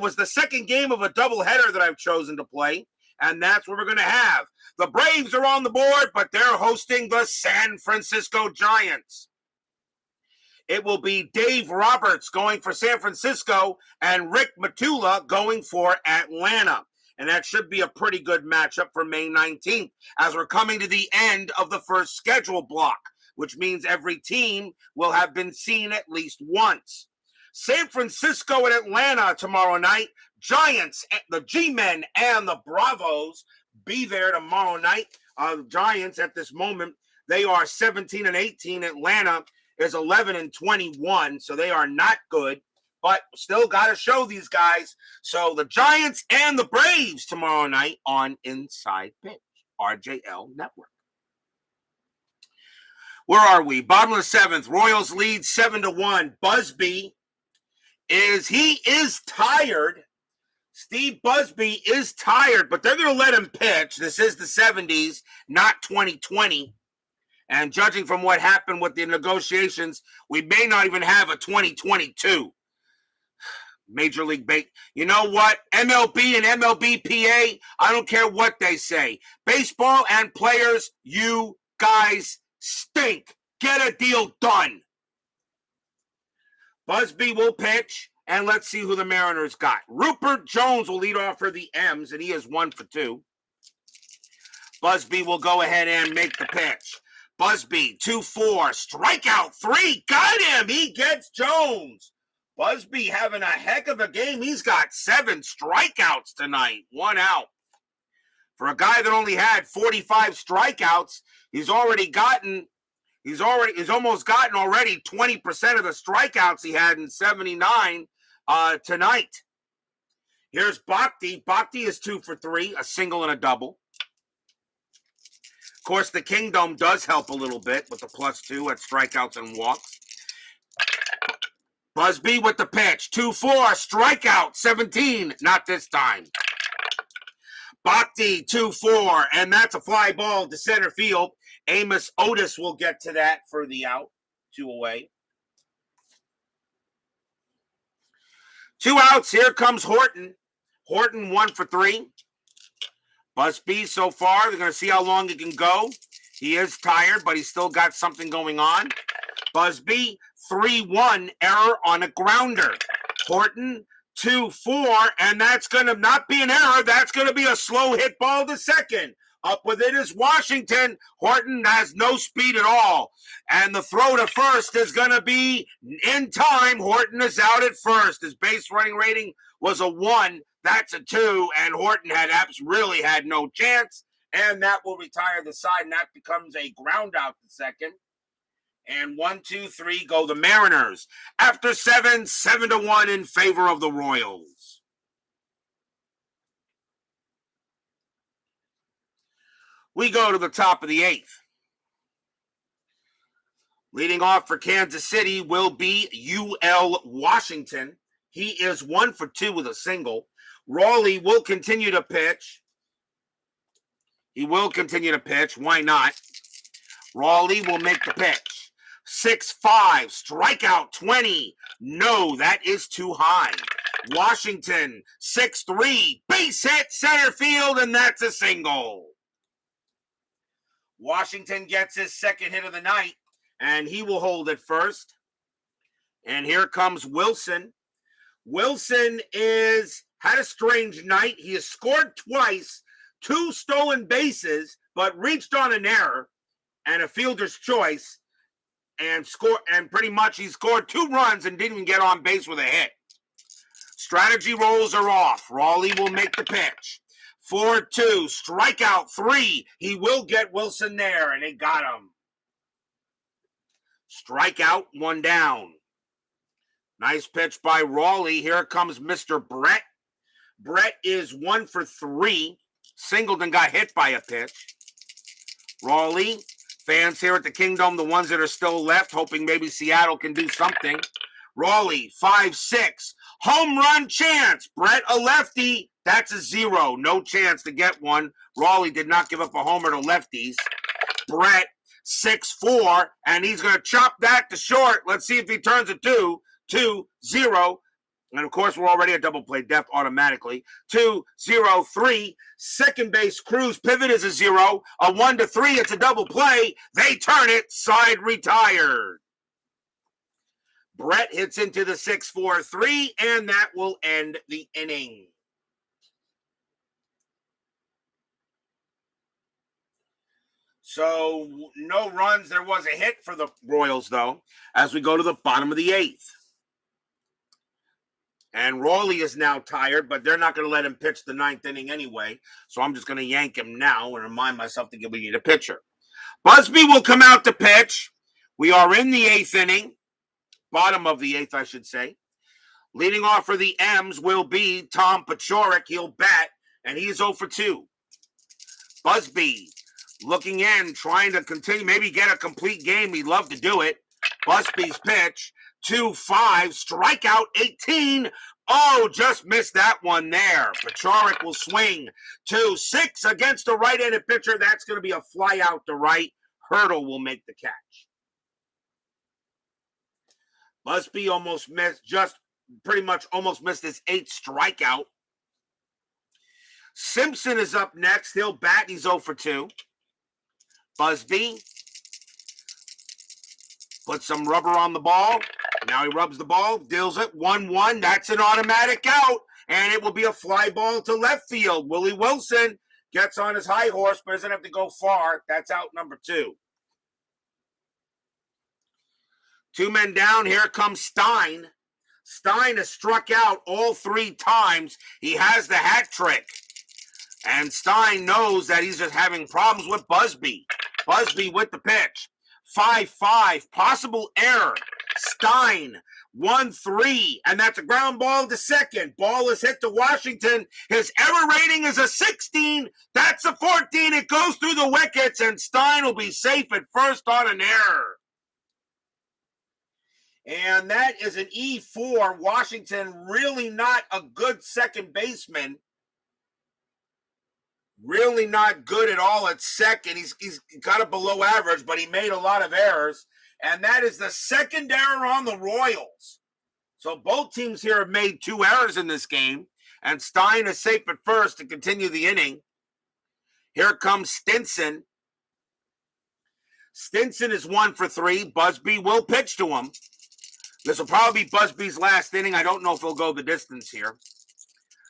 Speaker 1: was the second game of a doubleheader that I've chosen to play, and that's what we're going to have. The Braves are on the board, but they're hosting the San Francisco Giants. It will be Dave Roberts going for San Francisco and Rick Matula going for Atlanta. And that should be a pretty good matchup for May 19th as we're coming to the end of the first schedule block, which means every team will have been seen at least once. San Francisco and Atlanta tomorrow night. Giants, the G-Men, and the Bravos be there tomorrow night. The Giants at this moment, they are 17-18. Atlanta is 11-21, so they are not good, but still got to show these guys. So the Giants and the Braves tomorrow night on Inside Pitch, RJL Network. Where are we? Bottom of the seventh. Royals lead 7-1. Busby is tired. Steve Busby is tired, but they're going to let him pitch. This is the 70s, not 2020. And judging from what happened with the negotiations, we may not even have a 2022. Major League Baseball. You know what? MLB and MLBPA, I don't care what they say. Baseball and players, you guys stink. Get a deal done. Busby will pitch, and let's see who the Mariners got. Rupert Jones will lead off for the M's, and he is 1 for 2. Busby will go ahead and make the pitch. Busby, 2-4, strikeout 3, got him. He gets Jones. Busby having a heck of a game. He's got 7 strikeouts tonight, 1 out. For a guy that only had 45 strikeouts, he's almost gotten already 20% of the strikeouts he had in 79 tonight. Here's Bhakti. Bhakti is 2 for 3, a single and a double. Of course, the Kingdome does help a little bit with the +2 at strikeouts and walks. Busby with the pitch. 2-4, strikeout, 17. Not this time. Bhakti, 2-4, and that's a fly ball to center field. Amos Otis will get to that for the out. 2 away. 2 outs. Here comes Horton. Horton 1 for 3. Busby so far, they're going to see how long he can go. He is tired, but he's still got something going on. Busby, 3-1, error on a grounder. Horton, 2-4, and that's going to not be an error. That's going to be a slow hit ball to second. Up with it is Washington. Horton has no speed at all. And the throw to first is going to be in time. Horton is out at first. His base running rating was a 1. That's a 2. And Horton really had no chance. And that will retire the side. And that becomes a ground out to second. And 1, 2, 3 go the Mariners. After 7, 7-1 in favor of the Royals. We go to the top of the 8th. Leading off for Kansas City will be UL Washington. He is 1 for 2 with a single. Rawley will continue to pitch. He will continue to pitch. Why not? Rawley will make the pitch. 6-5, strikeout 20. No, that is too high. Washington, 6-3, base hit, center field, and that's a single. Washington gets his second hit of the night, and he will hold it first. And here comes Wilson. Wilson had a strange night. He has scored twice, 2 stolen bases, but reached on an error and a fielder's choice, and pretty much he scored 2 runs and didn't even get on base with a hit. Strategy rolls are off. Rawley will make the pitch. 4-2, strikeout 3. He will get Wilson there, and they got him. Strikeout, 1 down. Nice pitch by Rawley. Here comes Mr. Brett. Brett is 1 for 3. Singleton got hit by a pitch. Rawley, fans here at the Kingdome, the ones that are still left, hoping maybe Seattle can do something. Rawley, 5-6. Home run chance. Brett, a lefty. That's a 0. No chance to get one. Rawley did not give up a homer to lefties. Brett, 6-4, and he's going to chop that to short. Let's see if he turns it 2-0. And, of course, we're already at double play depth automatically. 2-0-3. Second base, Cruz pivot is a 0. A 1-3, it's a double play. They turn it, side retired. Brett hits into the 6-4-3, and that will end the inning. So, no runs. There was a hit for the Royals, though, as we go to the bottom of the 8th. And Rawley is now tired, but they're not going to let him pitch the 9th inning anyway. So I'm just going to yank him now and remind myself that we need a pitcher. Busby will come out to pitch. We are in the 8th inning. Bottom of the 8th, I should say. Leading off for the M's will be Tom Pachorick. He'll bat, and he is 0 for 2. Busby, looking in, trying to continue, maybe get a complete game. He'd love to do it. Busby's pitch, 2-5, strikeout 18. Oh, just missed that one there. Pachorick will swing 2-6 against a right-handed pitcher. That's going to be a fly out to right. Hurdle will make the catch. Busby almost missed, just pretty much almost missed his 8th strikeout. Simpson is up next. He'll bat. He's 0 for 2. Busby puts some rubber on the ball. Now he rubs the ball, deals it 1-1. That's an automatic out, and it will be a fly ball to left field. Willie Wilson gets on his high horse, but doesn't have to go far. That's out number 2. 2 men down. Here comes Stein. Stein has struck out all 3 times. He has the hat trick. And Stein knows that he's just having problems with Busby. Busby with the pitch. 5-5. Possible error. Stein. 1-3. And that's a ground ball to second. Ball is hit to Washington. His error rating is a 16. That's a 14. It goes through the wickets, and Stein will be safe at first on an error. And that is an E4. Washington really not a good second baseman. Really not good at all at second. He's got a below average, but he made a lot of errors. And that is the second error on the Royals. So both teams here have made 2 errors in this game. And Stein is safe at first to continue the inning. Here comes Stinson. Stinson is 1 for 3. Busby will pitch to him. This will probably be Busby's last inning. I don't know if he'll go the distance here.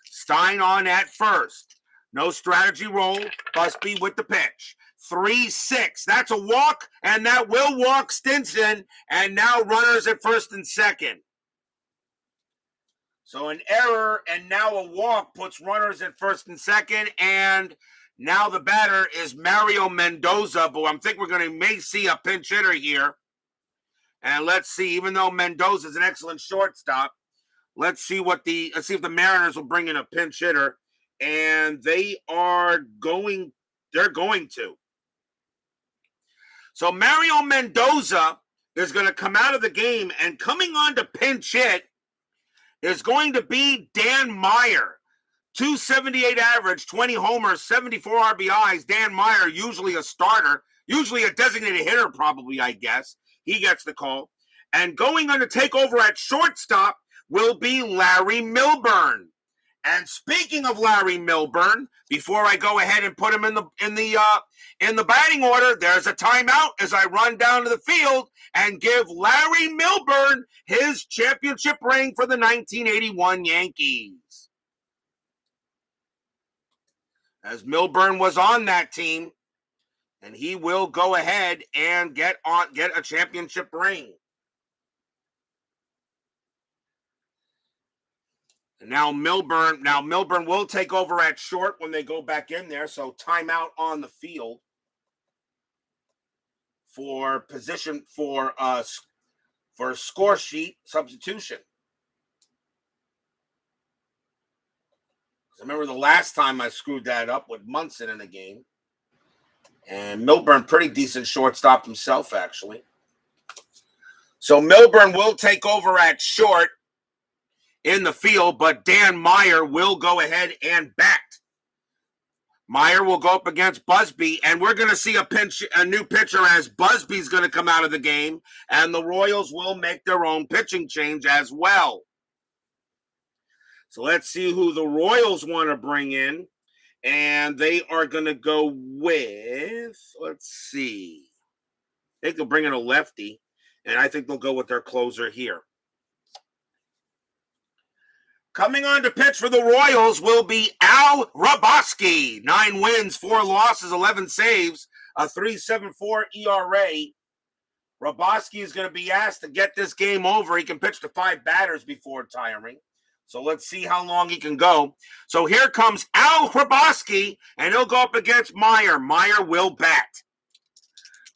Speaker 1: Stein on at first. No strategy roll. Busby with the pitch. 3-6. That's a walk, and that will walk Stinson. And now runners at first and second. So an error and now a walk puts runners at first and second. And now the batter is Mario Mendoza. But I think may see a pinch hitter here. And let's see, even though Mendoza is an excellent shortstop, let's see if the Mariners will bring in a pinch hitter. And they're going to. So Mario Mendoza is going to come out of the game, and coming on to pinch hit is going to be Dan Meyer. 278 average, 20 homers, 74 RBIs. Dan Meyer, usually a starter, usually a designated hitter probably, I guess. He gets the call. And going on to take over at shortstop will be Larry Milburn. And speaking of Larry Milburn, before I go ahead and put him in the batting order, there's a timeout as I run down to the field and give Larry Milburn his championship ring for the 1981 Yankees. As Milburn was on that team, and he will go ahead and get a championship ring. And now Milburn will take over at short when they go back in there. So timeout on the field for position for a score sheet substitution. I remember the last time I screwed that up with Munson in the game. And Milburn, pretty decent shortstop himself, actually. So Milburn will take over at short in the field, but Dan Meyer will go ahead and bat. Meyer will go up against Busby, and we're going to see a new pitcher as Busby's going to come out of the game, and the Royals will make their own pitching change as well. So let's see who the Royals want to bring in. And they are going to go with, let's see. They could bring in a lefty. And I think they'll go with their closer here. Coming on to pitch for the Royals will be Al Hrabosky. 9 wins, 4 losses, 11 saves, a 3.74 ERA. Hrabosky is going to be asked to get this game over. He can pitch to 5 batters before retiring. So let's see how long he can go. So here comes Al Hrabosky, and he'll go up against Meyer. Meyer will bat.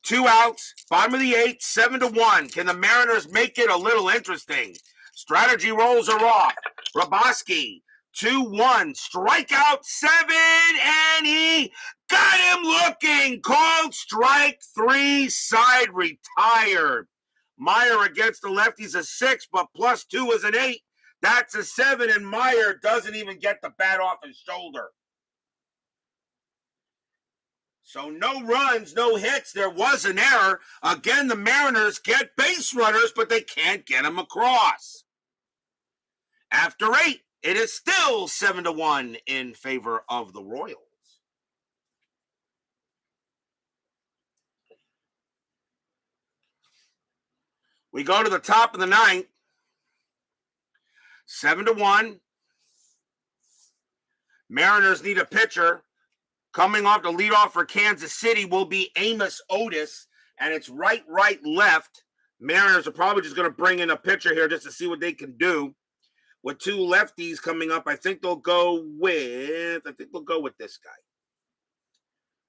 Speaker 1: 2 outs, bottom of the 8th, 7-1. Can the Mariners make it a little interesting? Strategy rolls are off. Hrabosky, 2-1, strikeout 7, and he Got him looking. Called strike 3. Side retired. Meyer against the lefties a 6, but +2 is an 8. That's a 7, and Meyer doesn't even get the bat off his shoulder. So no runs, no hits. There was an error. Again, the Mariners get base runners, but they can't get them across. After 8, it is still 7-1 in favor of the Royals. We go to the top of the 9th. 7-1. Mariners need a pitcher. Coming off the leadoff for Kansas City will be Amos Otis, and it's right, left. Mariners are probably just going to bring in a pitcher here just to see what they can do. With 2 lefties coming up, I think they'll go with this guy.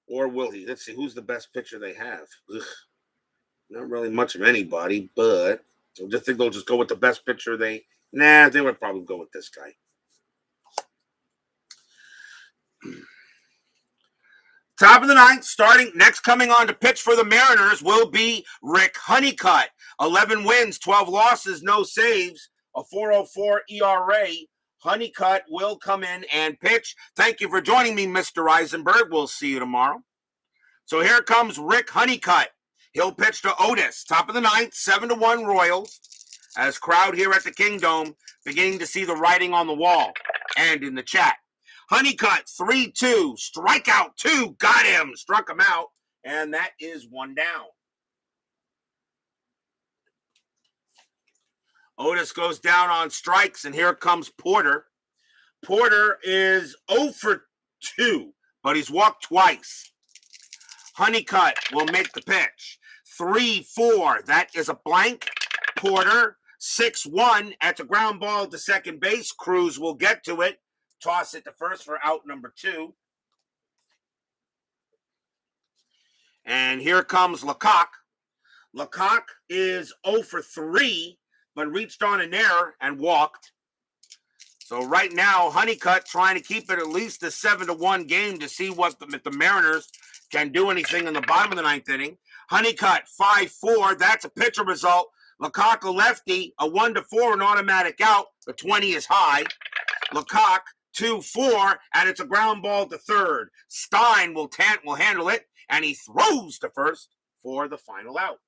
Speaker 1: Or will he? Let's see, who's the best pitcher they have? Ugh. Not really much of anybody, but I just think they'll just go with the best pitcher they would probably go with this guy. Top of the 9th, next coming on to pitch for the Mariners will be Rick Honeycutt. 11 wins, 12 losses, no saves, a 4.04 ERA. Honeycutt will come in and pitch. Thank you for joining me, Mr. Eisenberg. We'll see you tomorrow. So here comes Rick Honeycutt. He'll pitch to Otis. Top of the 9th, 7-1 Royals. As crowd here at the Kingdome beginning to see the writing on the wall and in the chat. Honeycutt, 3-2, strikeout 2, got him, struck him out, and that is 1 down. Otis goes down on strikes, and here comes Porter. Porter is 0 for 2, but he's walked twice. Honeycutt will make the pitch. 3-4, that is a blank. Porter, 6-1, that's a ground ball to second base. Cruz will get to it. Toss it to first for out number 2. And here comes Lecoq. Lecoq is 0 for 3, but reached on an error and walked. So right now, Honeycutt trying to keep it at least a 7-1 game to see what if the Mariners can do anything in the bottom of the 9th inning. Honeycutt, 5-4. That's a pitcher result. Lecoq, a lefty, a 1-4, an automatic out. The 20 is high. Lecoq, 2-4, and it's a ground ball to third. Stein will handle it, and he throws to first for the final out.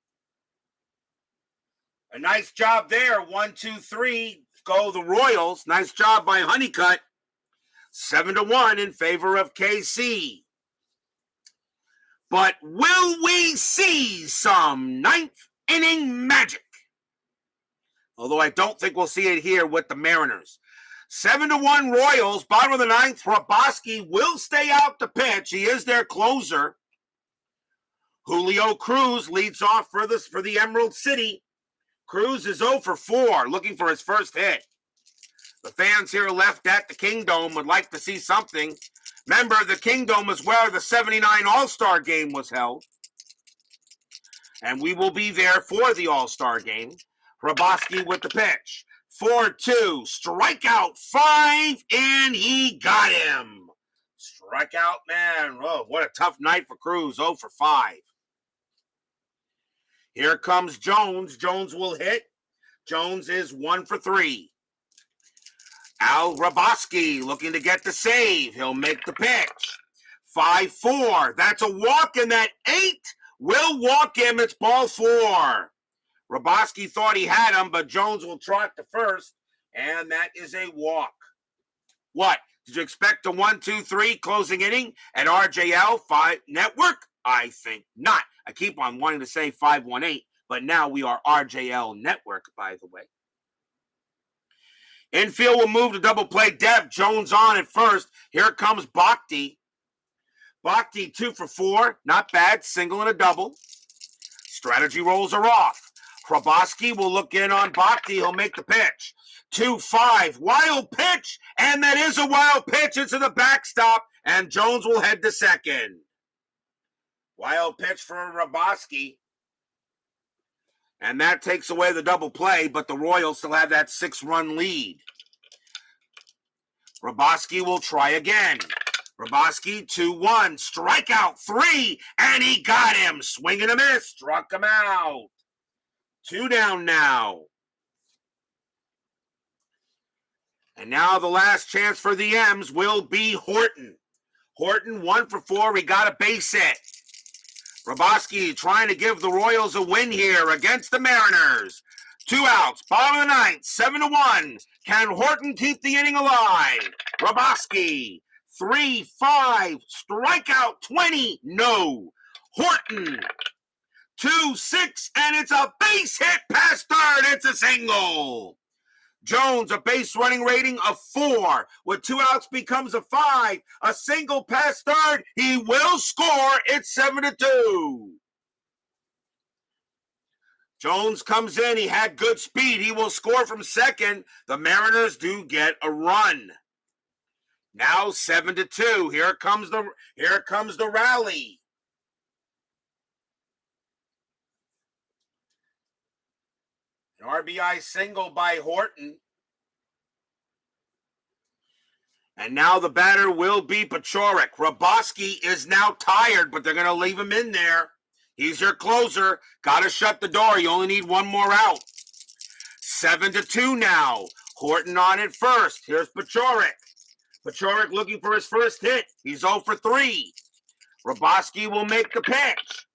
Speaker 1: A nice job there. 1, 2, 3. Go the Royals. Nice job by Honeycutt. 7-1 in favor of KC. But will we see some 9th inning magic? Although I don't think we'll see it here with the Mariners. 7-1 Royals, bottom of the 9th. Rawley will stay out to pitch. He is their closer. Julio Cruz leads off for the Emerald City. Cruz is 0 for 4, looking for his first hit. The fans here left at the Kingdome would like to see something. Remember, the Kingdome is where the 79 All-Star game was held. And we will be there for the All-Star game. Rawley with the pitch. 4-2, strikeout 5, and he got him. Strikeout, man. Oh, what a tough night for Cruz, 0 for 5. Here comes Jones. Jones will hit. Jones is 1 for 3. Al Rawley looking to get the save. He'll make the pitch. 5-4. That's a walk, and that 8 will walk him. It's ball 4. Rawley thought he had him, but Jones will trot to first, and that is a walk. What? Did you expect a 1, 2, 3 closing inning at RJL 5 Network? I think not. I keep on wanting to say 518, but now we are RJL Network, by the way. Infield will move to double play depth. Jones on at first. Here comes Bhakti. Bhakti 2 for 4. Not bad. Single and a double. Strategy rolls are off. Rawley will look in on Bhakti. He'll make the pitch. 2-5. Wild pitch. And that is a wild pitch into the backstop. And Jones will head to second. Wild pitch for Rawley. And that takes away the double play, but the Royals still have that 6-run lead. Rawley will try again. Rabosky 2-1, strikeout 3, and he got him. Swing and a miss, struck him out. 2 down now. And now the last chance for the M's will be Horton. Horton 1 for 4, he got a base hit. Rabosky trying to give the Royals a win here against the Mariners. 2 outs, bottom of the ninth, 7-1. Can Horton keep the inning alive? Rabosky, 3-5, strikeout 20, no. Horton, 2-6, and it's a base hit past third. It's a single. Jones, a base running rating of 4. With 2 outs becomes a 5. A single past third. He will score. It's 7-2. Jones comes in. He had good speed. He will score from second. The Mariners do get a run. Now 7-2. Here comes the rally. An RBI single by Horton. And now the batter will be Pachorick. Rabosky is now tired, but they're going to leave him in there. He's your closer. Got to shut the door. You only need 1 more out. 7-2 now. Horton on it first. Here's Pachorick. Pachorick looking for his first hit. He's 0 for 3. Rabosky will make the pitch.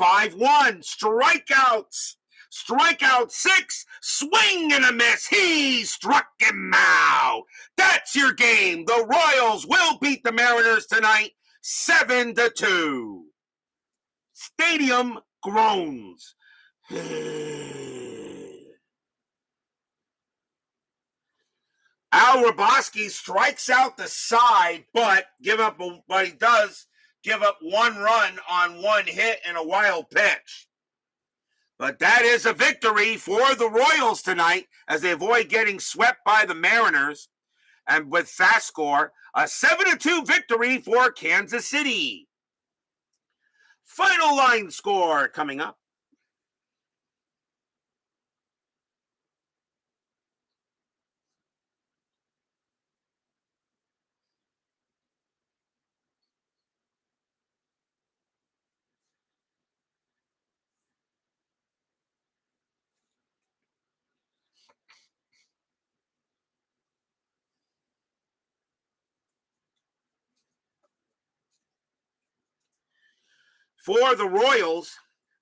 Speaker 1: 5-1. Strikeouts. Strikeout 6. Swing and a miss. He struck him out. That's your game. The Royals will beat the Mariners tonight 7-2. Stadium groans. Al Rabosky strikes out the side, but he does give up 1 run on 1 hit and a wild pitch. But that is a victory for the Royals tonight as they avoid getting swept by the Mariners. And with FastScore, a 7-2 victory for Kansas City. Final line score coming up. For the Royals,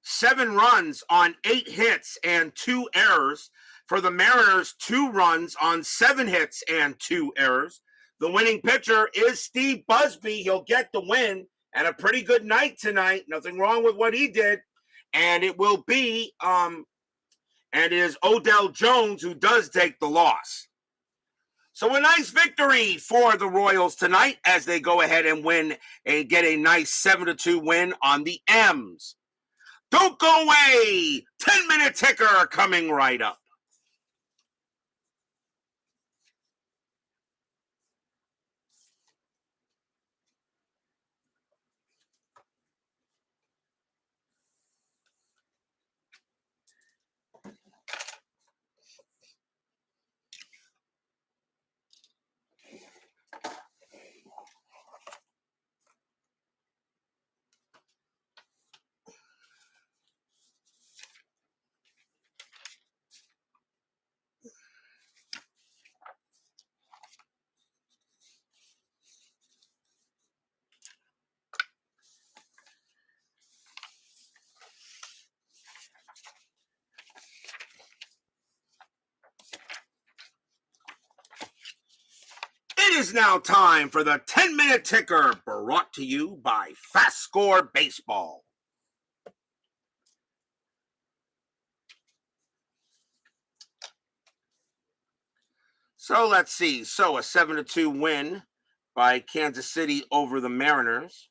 Speaker 1: 7 runs on 8 hits and 2 errors. For the Mariners, 2 runs on 7 hits and 2 errors. The winning pitcher is Steve Busby. He'll get the win and a pretty good night tonight. Nothing wrong with what he did. And it will be, and it is Odell Jones who does take the loss. So a nice victory for the Royals tonight as they go ahead and win and get a nice 7-2 win on the M's. Don't go away. 10-minute ticker coming right up. It is now time for the 10-minute ticker brought to you by FastScore Baseball. So let's see. So a 7-2 win by Kansas City over the Mariners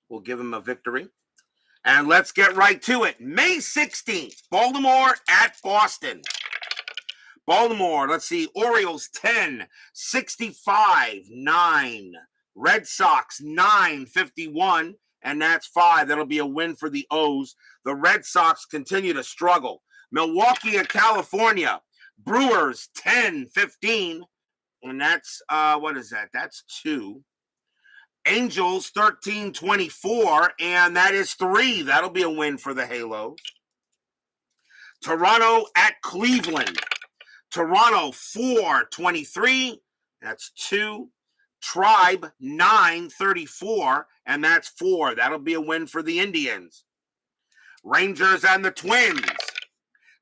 Speaker 1: will give them a victory. And let's get right to it. May 16th, Baltimore at Boston. Baltimore, let's see, Orioles 10, 65-9. Red Sox 9, 51, and that's 5. That'll be a win for the O's. The Red Sox continue to struggle. Milwaukee at California, Brewers 10, 15, and that's, what is that? That's 2. Angels 13-24, and that is 3. That'll be a win for the Halos. Toronto at Cleveland. Toronto 4-23, that's 2. Tribe 9-34, and that's 4. That'll be a win for the Indians. Rangers and the Twins.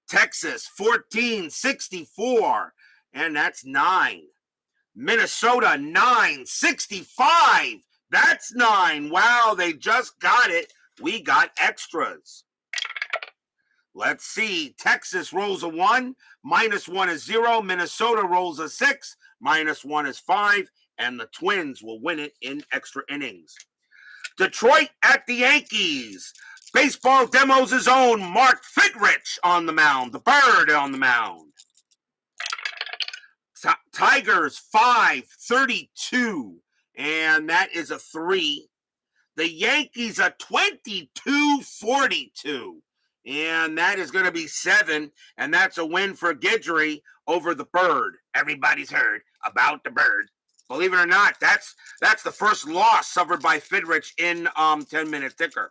Speaker 1: Texas 14-64, and that's 9. Minnesota 9-65, that's 9. Wow, they just got it. We got extras. Let's see. Texas rolls a 1, -1 is 0. Minnesota rolls a 6, -1 is 5. And the Twins will win it in extra innings. Detroit at the Yankees. Baseball Demos' own Mark Fidrich on the mound. The Bird on the mound. Tigers 5-32. And that is a 3. The Yankees a 22-42. And that is going to be 7. And that's a win for Guidry over the Bird. Everybody's heard about the Bird. Believe it or not, that's the first loss suffered by Fidrich in 10-minute ticker.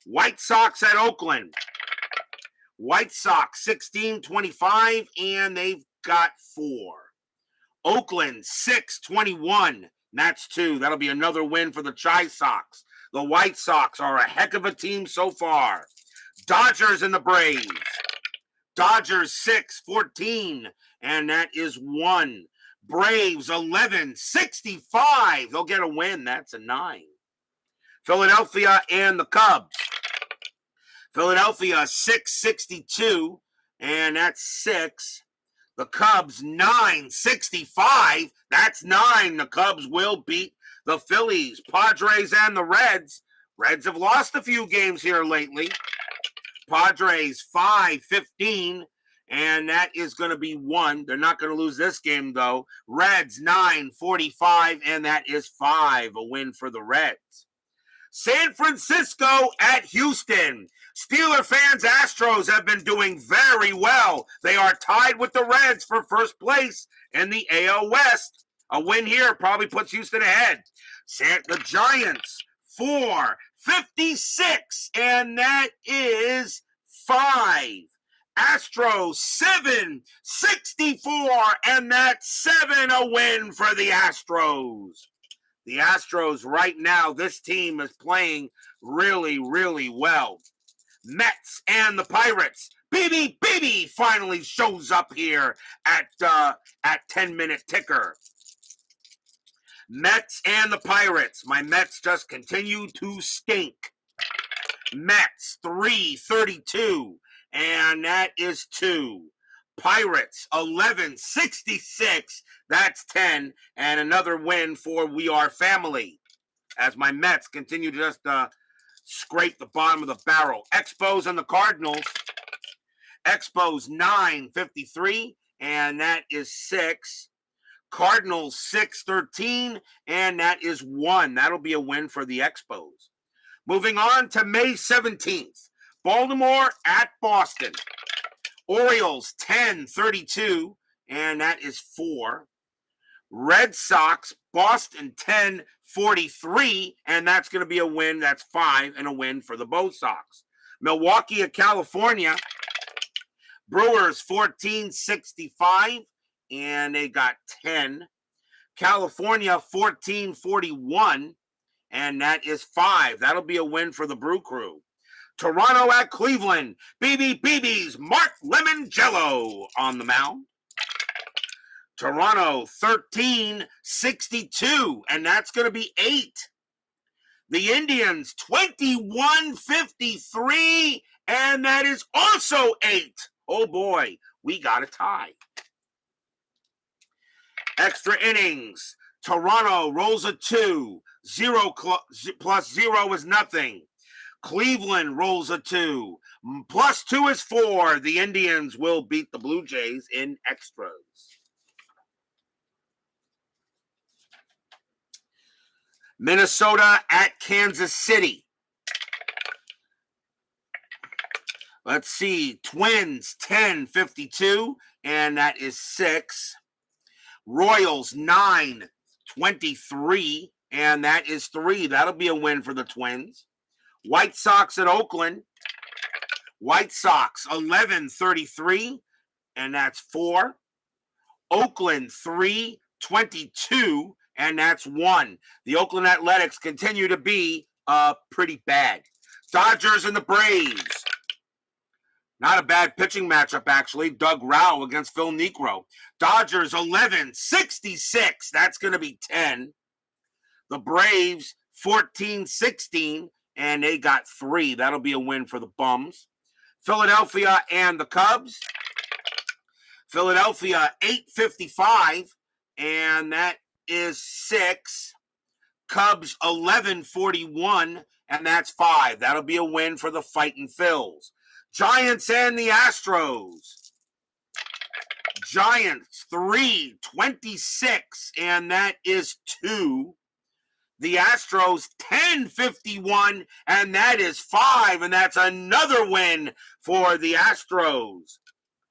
Speaker 1: White Sox at Oakland. White Sox 16-25, and they've got 4. Oakland 6-21, that's 2. That'll be another win for the Chi Sox. The White Sox are a heck of a team so far. Dodgers and the Braves. Dodgers 6-14, and that is 1. Braves 11-65. They'll get a win. That's a 9. Philadelphia and the Cubs. Philadelphia 6-62, and that's 6. The Cubs 9-65. That's 9. The Cubs will beat the Phillies. Padres and the Reds. Reds have lost a few games here lately. Padres 5-15. And that is going to be 1. They're not going to lose this game, though. Reds 9-45, and that is 5. A win for the Reds. San Francisco at Houston. Steeler fans, Astros have been doing very well. They are tied with the Reds for first place in the AL West. A win here probably puts Houston ahead. The Giants 4-56, and that is 5. Astros 7-64, and that's 7. A win for the Astros. The Astros right now, this team is playing really, really well. Mets and the Pirates. BB finally shows up here at 10-minute ticker. Mets and the Pirates. My Mets just continue to stink. Mets 3-32. And that is 2. Pirates 11-66. That's 10. And another win for We Are Family. As my Mets continue to just scrape the bottom of the barrel. Expos and the Cardinals. Expos 9-53. And that is 6. Cardinals 6-13. And that is 1. That'll be a win for the Expos. Moving on to May 17th. Baltimore at Boston. Orioles 10-32, and that is 4. Red Sox, Boston 10-43, and that's going to be a win. That's 5, and a win for the Bo Sox. Milwaukee at California. Brewers 14-65, and they got 10. California 14-41, and that is 5. That'll be a win for the Brew Crew. Toronto at Cleveland. BB's Mark Lemongello on the mound. Toronto 13-62, and that's going to be 8. The Indians 21-53, and that is also 8. Oh boy, we got a tie. Extra innings. Toronto rolls a 2. 0 plus 0 is nothing. Cleveland rolls a 2. Plus 2 is 4. The Indians will beat the Blue Jays in extras. Minnesota at Kansas City. Let's see. Twins 10-52, and that is 6. Royals 9-23, and that is 3. That'll be a win for the Twins. White Sox at Oakland. White Sox 11-33, and that's 4. Oakland 3-22, and that's 1. The Oakland Athletics continue to be pretty bad. Dodgers and the Braves. Not a bad pitching matchup, actually. Doug Rowell against Phil Niekro. Dodgers 11-66. That's going to be 10. The Braves 14-16, and they got 3. That'll be a win for the Bums. Philadelphia and the Cubs. Philadelphia 8-55, and that is 6. Cubs 11-41, and that's 5. That'll be a win for the Fightin' Phils. Giants and the Astros. Giants 3-26, and that is 2. The Astros 10-51, and that is 5, and that's another win for the Astros.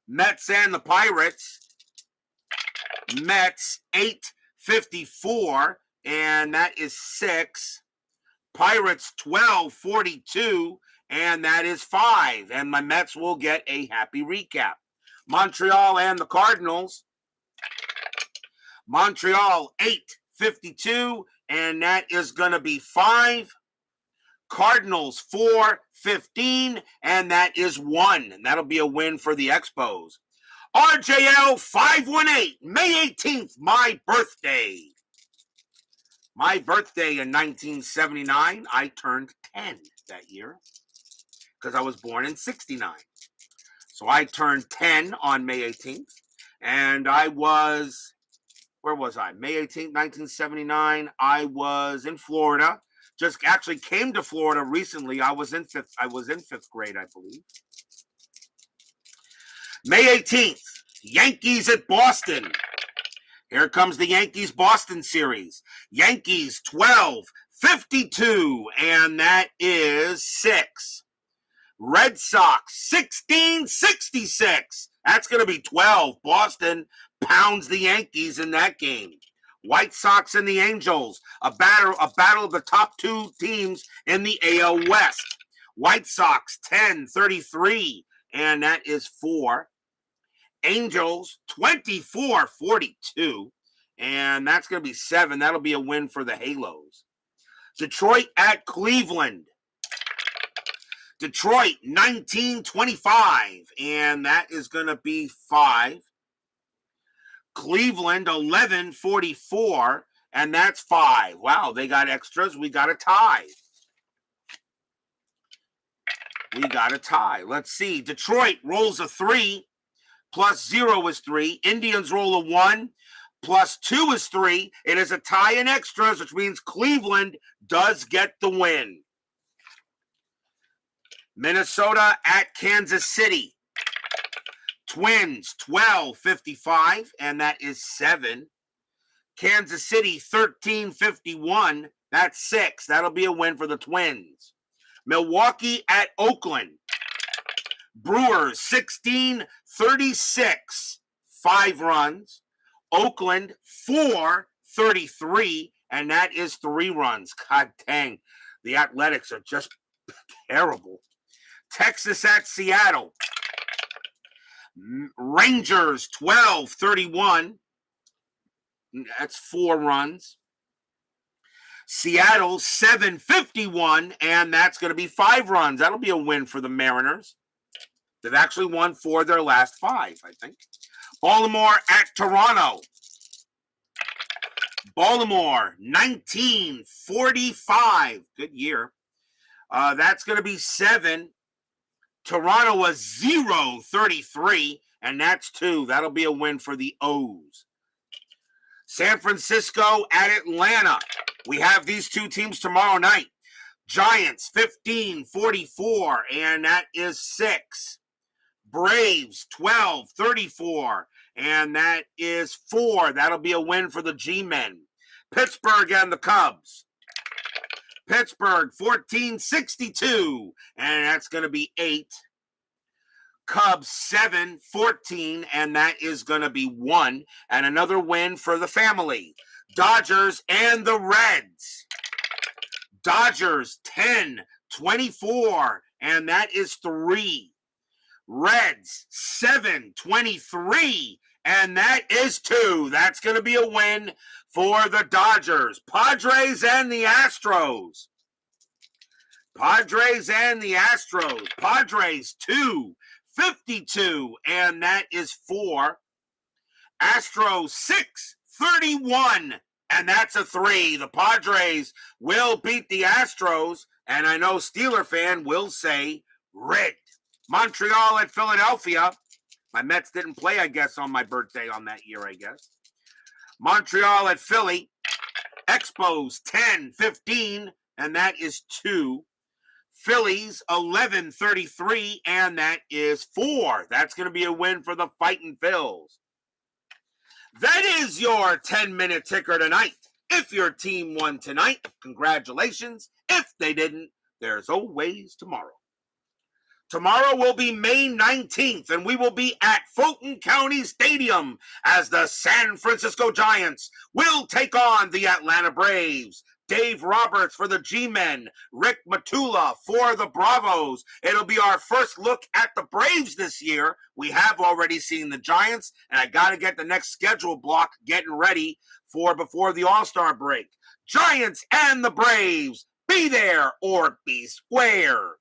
Speaker 1: Mets and the Pirates. Mets 8-54, and that is 6. Pirates 12-42, and that is 5. And my Mets will get a happy recap. Montreal and the Cardinals. Montreal 8-52, and that is going to be 5. Cardinals 4-15, and that is 1. And that'll be a win for the Expos. RJL 518, May 18th, my birthday. My birthday in 1979, I turned 10 that year because I was born in 69. So I turned 10 on May 18th, and I was, where was I? May 18th, 1979, I was in Florida. Just actually came to Florida recently. I was in fifth grade, I believe. May 18th, Yankees at Boston. Here comes the Yankees-Boston series. Yankees 12-52, and that is 6. Red Sox 16-66. That's going to be 12. Boston pounds the Yankees in that game. White Sox and the Angels, a battle of the top 2 teams in the AL West. White Sox 10-33, and that is 4. Angels 24-42, and that's going to be 7. That'll be a win for the Halos. Detroit at Cleveland. Detroit 19-25, and that is going to be 5. Cleveland 11-44, and that's 5. Wow, they got extras. We got a tie. Let's see. Detroit rolls a 3, plus 0 is 3. Indians roll a 1, plus 2 is 3. It is a tie in extras, which means Cleveland does get the win. Minnesota at Kansas City. Twins 12-55, and that is 7. Kansas City 13-51, that's 6. That'll be a win for the Twins. Milwaukee at Oakland. Brewers 16-36, 5 runs. Oakland 4-33, and that is 3 runs. God dang, the Athletics are just terrible. Texas at Seattle. Rangers 12-31. That's 4 runs. Seattle 7-51, and that's going to be 5 runs. That'll be a win for the Mariners. They've actually won 4 of their last 5, I think. Baltimore at Toronto. Baltimore 19-45. Good year. That's going to be 7. Toronto was 0-33, and that's 2. That'll be a win for the O's. San Francisco at Atlanta. We have these 2 teams tomorrow night. Giants 15-44, and that is 6. Braves 12-34, and that is 4. That'll be a win for the G-Men. Pittsburgh and the Cubs. Pittsburgh 14-62, and that's going to be 8. Cubs 7-14, and that is going to be 1. And another win for the family. Dodgers and the Reds. Dodgers 10-24, and that is 3. Reds 7-23, and that is 2. That's going to be a win for the Dodgers. Padres and the Astros. Padres and the Astros. Padres 2-52, and that is 4. Astros 6-31, and that's a 3. The Padres will beat the Astros, and I know Steeler fan will say rigged. Montreal at Philadelphia. My Mets didn't play, I guess, on my birthday on that year, I guess. Montreal at Philly. Expos 10-15, and that is 2. Phillies 11-33, and that is 4. That's going to be a win for the Fightin' Phils. That is your 10-minute ticker tonight. If your team won tonight, congratulations. If they didn't, there's always tomorrow. Tomorrow will be May 19th, and we will be at Fulton County Stadium as the San Francisco Giants will take on the Atlanta Braves. Dave Roberts for the G-Men, Rick Matula for the Bravos. It'll be our first look at the Braves this year. We have already seen the Giants, and I got to get the next schedule block getting ready for before the All-Star break. Giants and the Braves, be there or be square.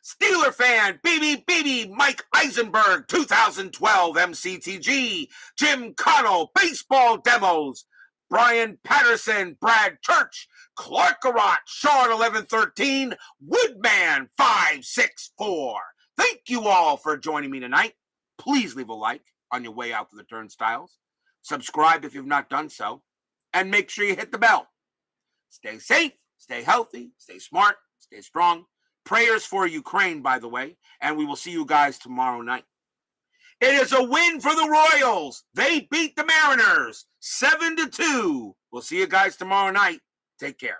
Speaker 1: Steeler fan, BB, Mike Eisenberg, 2012 MCTG, Jim Connell, baseball demos, Brian Patterson, Brad Church, Clark Garott, Sean 1113, Woodman 564. Thank you all for joining me tonight. Please leave a like on your way out to the turnstiles. Subscribe if you've not done so. And make sure you hit the bell. Stay safe, stay healthy, stay smart, stay strong. Prayers for Ukraine, by the way, and we will see you guys tomorrow night. It is a win for the Royals. They beat the Mariners 7-2. We'll see you guys tomorrow night. Take care.